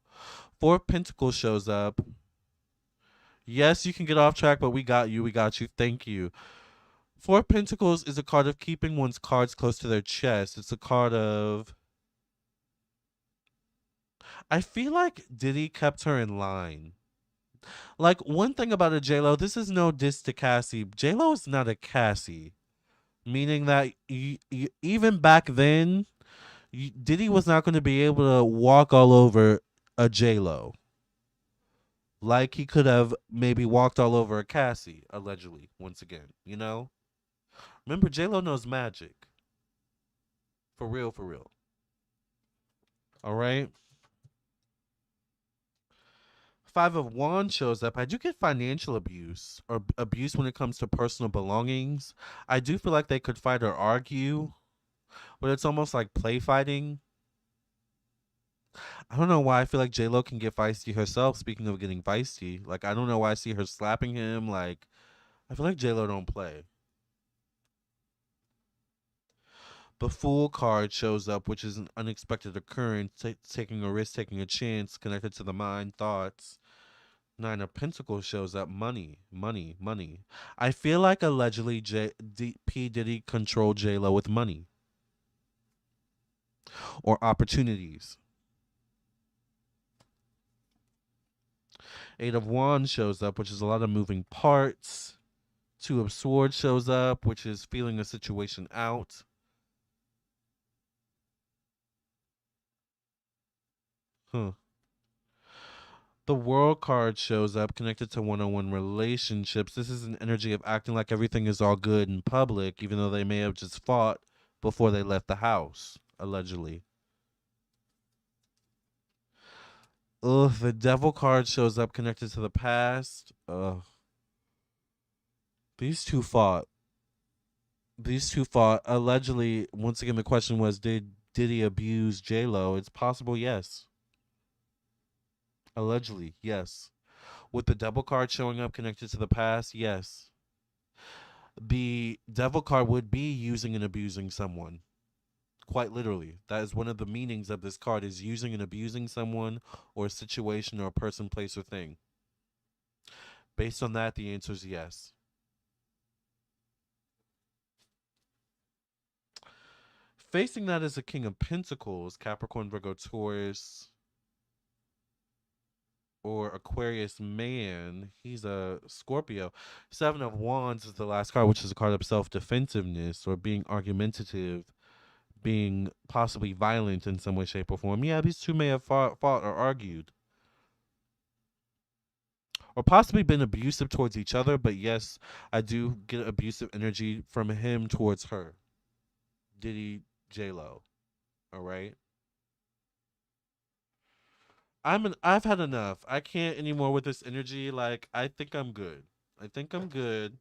Four Pentacles shows up. Yes, you can get off track, but we got you. We got you. Thank you. Four Pentacles is a card of keeping one's cards close to their chest. It's a card of. I feel like Diddy kept her in line. Like one thing about a J Lo, this is no diss to Cassie. J Lo is not a Cassie, meaning that even back then, Diddy was not going to be able to walk all over a J Lo like he could have maybe walked all over a Cassie, allegedly. Once again, Remember, J-Lo knows magic. For real, for real. All right. Five of Wands shows up. I do get financial abuse or abuse when it comes to personal belongings. I do feel like they could fight or argue, but it's almost like play fighting. I don't know why I feel like J Lo can get feisty herself. Speaking of getting feisty, like I don't know why I see her slapping him. Like I feel like J Lo don't play. The Fool card shows up, which is an unexpected occurrence, taking a risk, taking a chance, connected to the mind, thoughts. Nine of Pentacles shows up, money, money, money. I feel like allegedly P. Diddy controlled J Lo with money or opportunities. Eight of Wands shows up, which is a lot of moving parts. Two of Swords shows up, which is feeling a situation out. Huh. The World card shows up connected to one-on-one relationships. This is an energy of acting like everything is all good in public, even though they may have just fought before they left the house, allegedly. Ugh, the Devil card shows up connected to the past. Ugh. These two fought. These two fought. Allegedly, once again, the question was, did he abuse J-Lo? It's possible, yes. Allegedly, yes. With the Devil card showing up connected to the past, yes. The Devil card would be using and abusing someone. Quite literally. That is one of the meanings of this card, is using and abusing someone or a situation or a person, place, or thing. Based on that, the answer is yes. Facing that is a King of Pentacles, Capricorn, Virgo, Taurus, or Aquarius man. He's a Scorpio. Seven of Wands is the last card, which is a card of self-defensiveness or being argumentative, being possibly violent in some way, shape, or form. Yeah, these two may have fought or argued. Or possibly been abusive towards each other, but yes, I do get abusive energy from him towards her. Diddy, J-Lo. All right. I've had enough. I can't anymore with this energy. Like, I think I'm good. I think I'm good.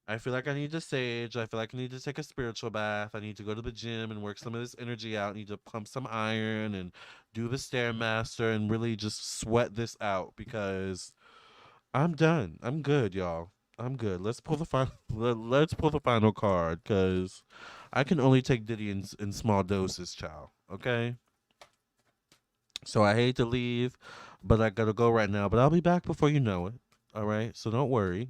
I feel like I need to sage. I feel like I need to take a spiritual bath. I need to go to the gym and work some of this energy out. I need to pump some iron and do the Stairmaster and really just sweat this out because I'm done. I'm good, y'all. I'm good. Let's pull the final. Let's pull the final card because I can only take Diddy in small doses, child. Okay. So I hate to leave, but I gotta go right now. But I'll be back before you know it. All right. So don't worry.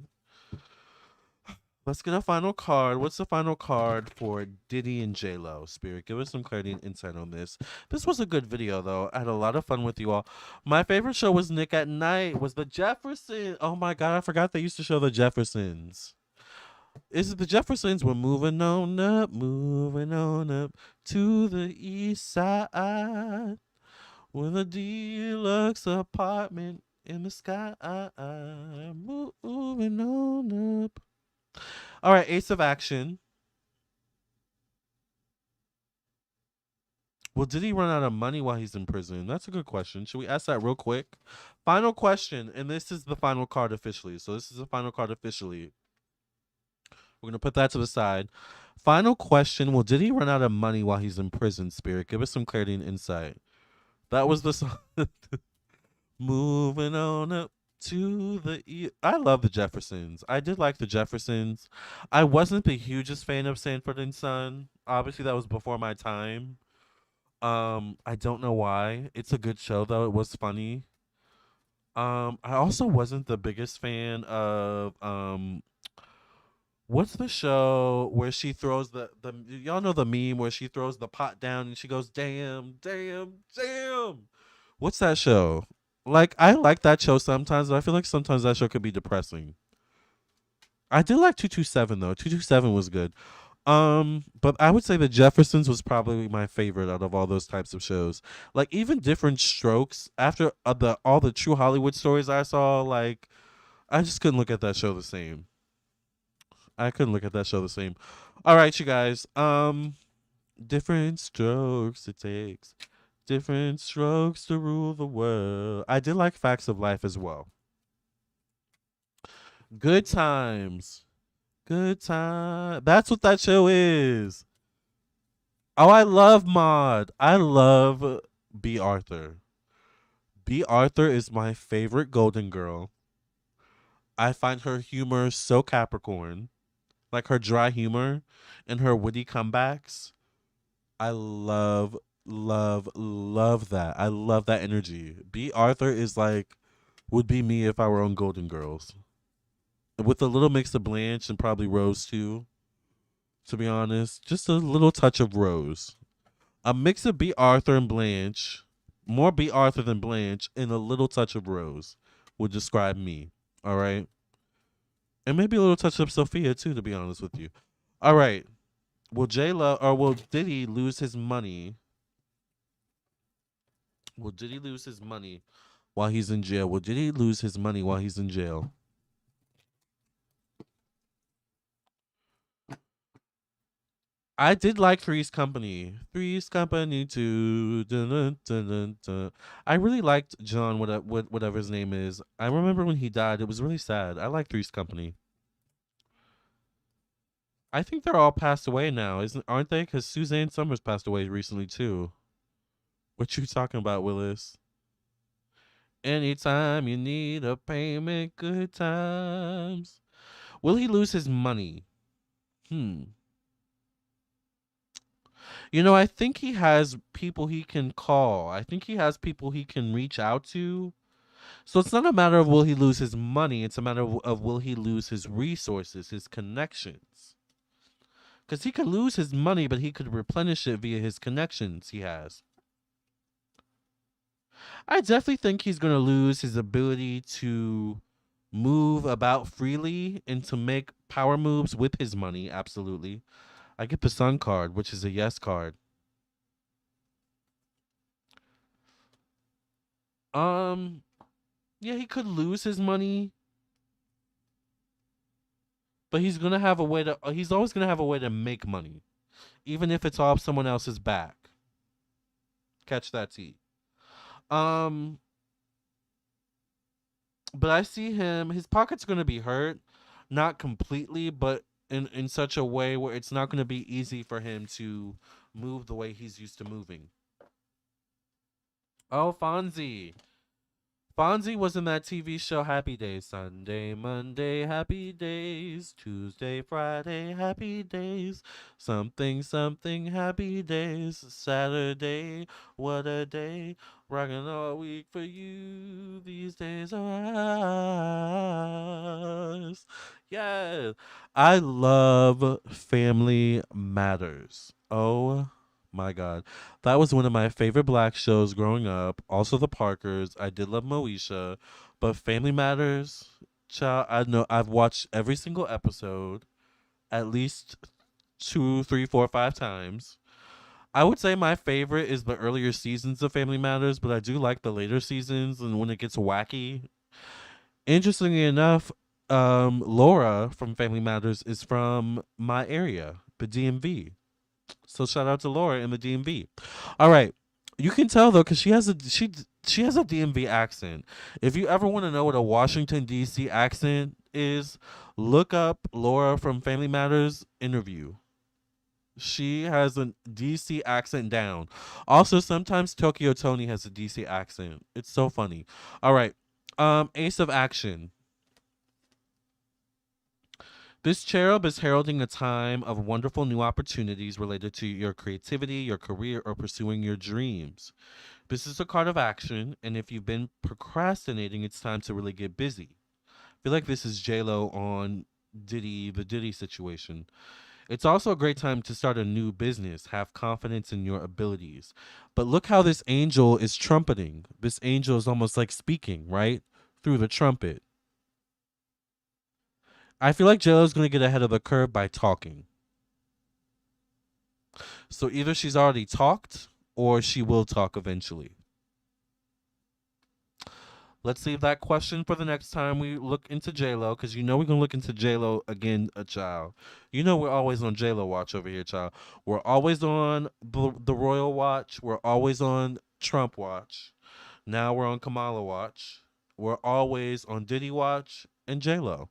Let's get a final card. What's the final card for Diddy and J-Lo? Spirit, give us some clarity and insight on this. This was a good video, though. I had a lot of fun with you all. My favorite show was Nick at Night, was the Jeffersons. Oh, my God. I forgot they used to show the Jeffersons. Is it the Jeffersons? We're moving on up to the east side with a deluxe apartment in the sky. Moving on up. All right, Ace of Action. Well, did he run out of money while he's in prison? That's a good question. Should we ask that real quick? Final question, and this is the final card officially. So this is the final card officially. We're gonna put that to the side. Final question. Well, did he run out of money while he's in prison, Spirit? Give us some clarity and insight. That was the song. Moving on up to the I love the Jeffersons. I did like the Jeffersons. I wasn't the hugest fan of Sanford and Son. Obviously, that was before my time. I don't know why. It's a good show though. It was funny. I also wasn't the biggest fan of what's the show where she throws the y'all know the meme where she throws the pot down and she goes, damn, damn, damn. What's that show? Like, I like that show sometimes, but I feel like sometimes that show could be depressing. I did like 227 though. 227 was good. But I would say the Jeffersons was probably my favorite out of all those types of shows. Like even Different Strokes, after the all the True Hollywood stories I saw, like I just couldn't look at that show the same. I couldn't look at that show the same. All right, you guys. Different strokes it takes. Different strokes to rule the world. I did like Facts of Life as well. Good times. Good time. That's what that show is. Oh, I love Maud. I love B. Arthur. B. Arthur is my favorite Golden Girl. I find her humor so Capricorn. Like her dry humor and her witty comebacks. I love that. I love that energy. B. Arthur is like, would be me if I were on Golden Girls. With a little mix of Blanche and probably Rose too, to be honest. Just a little touch of Rose. A mix of B. Arthur and Blanche, more B. Arthur than Blanche, and a little touch of Rose would describe me. All right. And maybe a little touch of Sophia too, to be honest with you. All right. Will will Diddy lose his money? Will Diddy lose his money while he's in jail? Will Diddy lose his money while he's in jail? I did like Three's Company. Three's Company too. Dun, dun, dun, dun, dun. I really liked John, whatever his name is. I remember when he died. It was really sad. I like Three's Company. I think they're all passed away now, aren't they? Because Suzanne Summers passed away recently too. What you talking about, Willis? Anytime you need a payment, good times. Will he lose his money? Hmm. You know, I think he has people he can call. I think he has people he can reach out to. So it's not a matter of will he lose his money. It's a matter of will he lose his resources, his connections. Because he could lose his money, but he could replenish it via his connections he has. I definitely think he's going to lose his ability to move about freely and to make power moves with his money. Absolutely. I get the Sun card, which is a yes card. Um, yeah, he could lose his money, but he's gonna have a way to. He's always gonna have a way to make money, even if it's off someone else's back. Catch that T. Um, but I see him. His pocket's gonna be hurt, not completely, but in such a way where it's not gonna be easy for him to move the way he's used to moving. Oh, Fonzie. Fonzie was in that TV show Happy Days. Sunday, Monday, happy days. Tuesday, Friday, happy days. Something, something, happy days. Saturday, what a day. Rocking all week for you. These days are ours. Yeah. I love Family Matters. Oh my God. That was one of my favorite black shows growing up. Also the Parkers. I did love Moesha. But Family Matters, child, I know I've watched every single episode at least two, three, four, five times. I would say my favorite is the earlier seasons of Family Matters, but I do like the later seasons and when it gets wacky. Interestingly enough, Laura from Family Matters is from my area, the DMV. So shout out to Laura in the DMV. All right, you can tell though because she has a DMV accent. If you ever want to know what a Washington D.C. accent is, look up Laura from Family Matters interview. She has a DC accent down. Also, sometimes Tokyo Tony has a DC accent. It's so funny. All right. Ace of Action. This cherub is heralding a time of wonderful new opportunities related to your creativity, your career, or pursuing your dreams. This is a card of action, and if you've been procrastinating, it's time to really get busy. I feel like this is J-Lo on Diddy, the Diddy situation. It's also a great time to start a new business, have confidence in your abilities. But look how this angel is trumpeting. This angel is almost like speaking, right? Through the trumpet. I feel like JLo's going to get ahead of the curve by talking. So either she's already talked or she will talk eventually. Let's leave that question for the next time we look into J-Lo, because you know we're going to look into J-Lo again, child. You know we're always on J-Lo watch over here, child. We're always on the Royal watch. We're always on Trump watch. Now we're on Kamala watch. We're always on Diddy watch and J-Lo.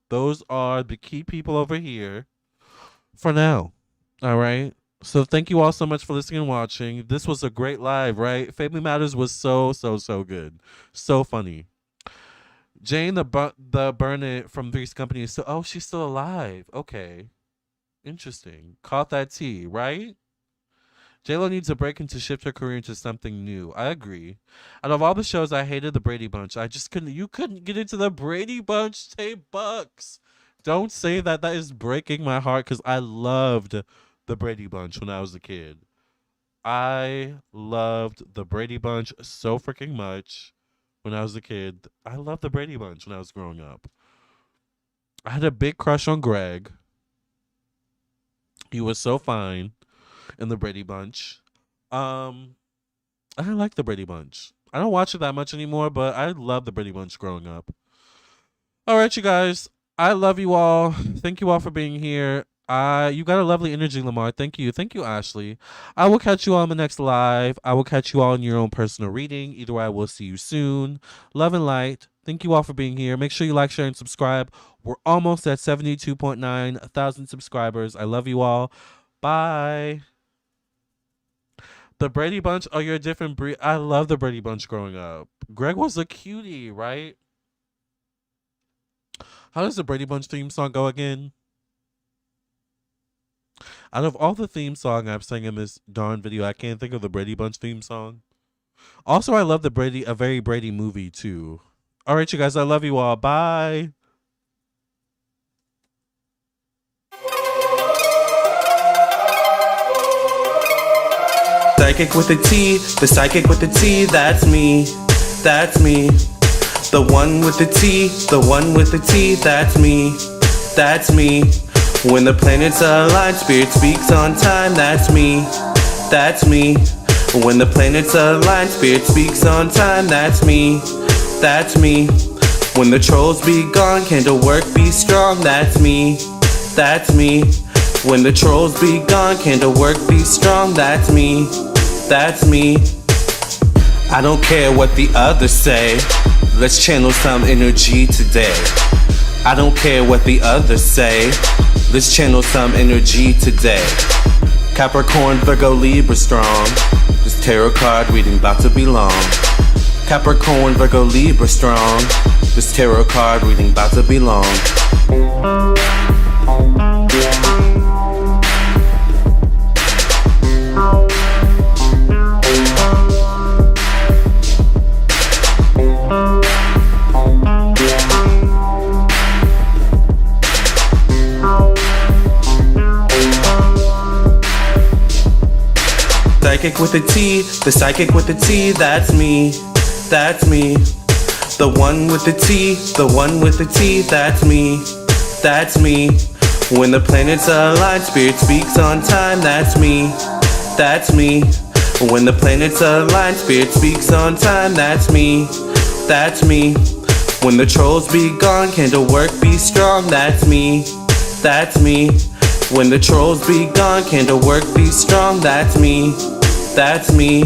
Those are the key people over here for now. All right. So thank you all so much for listening and watching. This was a great live, right? Family Matters was so good. So funny. Jane the Burnett from Three's Company is oh, she's still alive. Okay. Interesting. Caught that tea, right? J-Lo needs a break and to shift her career into something new. I agree. Out of all the shows, I hated the Brady Bunch. I just couldn't. You couldn't get into the Brady Bunch, Tay Bucks. Don't say that. That is breaking my heart because I loved the Brady Bunch when I was a kid. I loved the Brady Bunch so freaking much when I was a kid. I loved the Brady Bunch when I was growing up. I had a big crush on Greg. He was so fine in the Brady Bunch. I like the Brady Bunch. I don't watch it that much anymore, but I love the Brady Bunch growing up. All right, you guys. I love you all. Thank you all for being here. You got a lovely energy, Lamarr. Thank you. Thank you, Ashley. I will catch you all in the next live. I will catch you all in your own personal reading. Either way, I will see you soon. Love and light. Thank you all for being here. Make sure you like, share, and subscribe. We're almost at 72.9 thousand subscribers. I love you all. Bye. The Brady Bunch, oh, you're a different breed. I love the Brady Bunch growing up. Greg was a cutie, right? How does the Brady Bunch theme song go again? Out of all the theme song I've sang in this darn video, I can't think of the Brady Bunch theme song. Also, I love a very Brady movie too. All right, you guys, I love you all. Bye. Psychic with a T, the psychic with the T, that's me. That's me. The one with the T, the one with the T, that's me. That's me. When the planets align, spirit speaks on time, that's me. That's me. When the planets align, spirit speaks on time, that's me. That's me. When the trolls be gone, candle work be strong, that's me. That's me. When the trolls be gone, candle work be strong, that's me. That's me. I don't care what the others say. Let's channel some energy today. I don't care what the others say. Let's channel some energy today. Capricorn, Virgo, Libra strong. This tarot card reading about to be long. Capricorn, Virgo, Libra strong. This tarot card reading about to be long. Psychic with a T, the psychic with the T, that's me. That's me. The one with the T, the one with the T, that's me. That's me. When the planets align, spirit speaks on time, that's me. That's me. When the planets align, spirit speaks on time, that's me. That's me. When the trolls be gone, candle work be strong, that's me. That's me. When the trolls be gone, candle work be strong, that's me. That's me.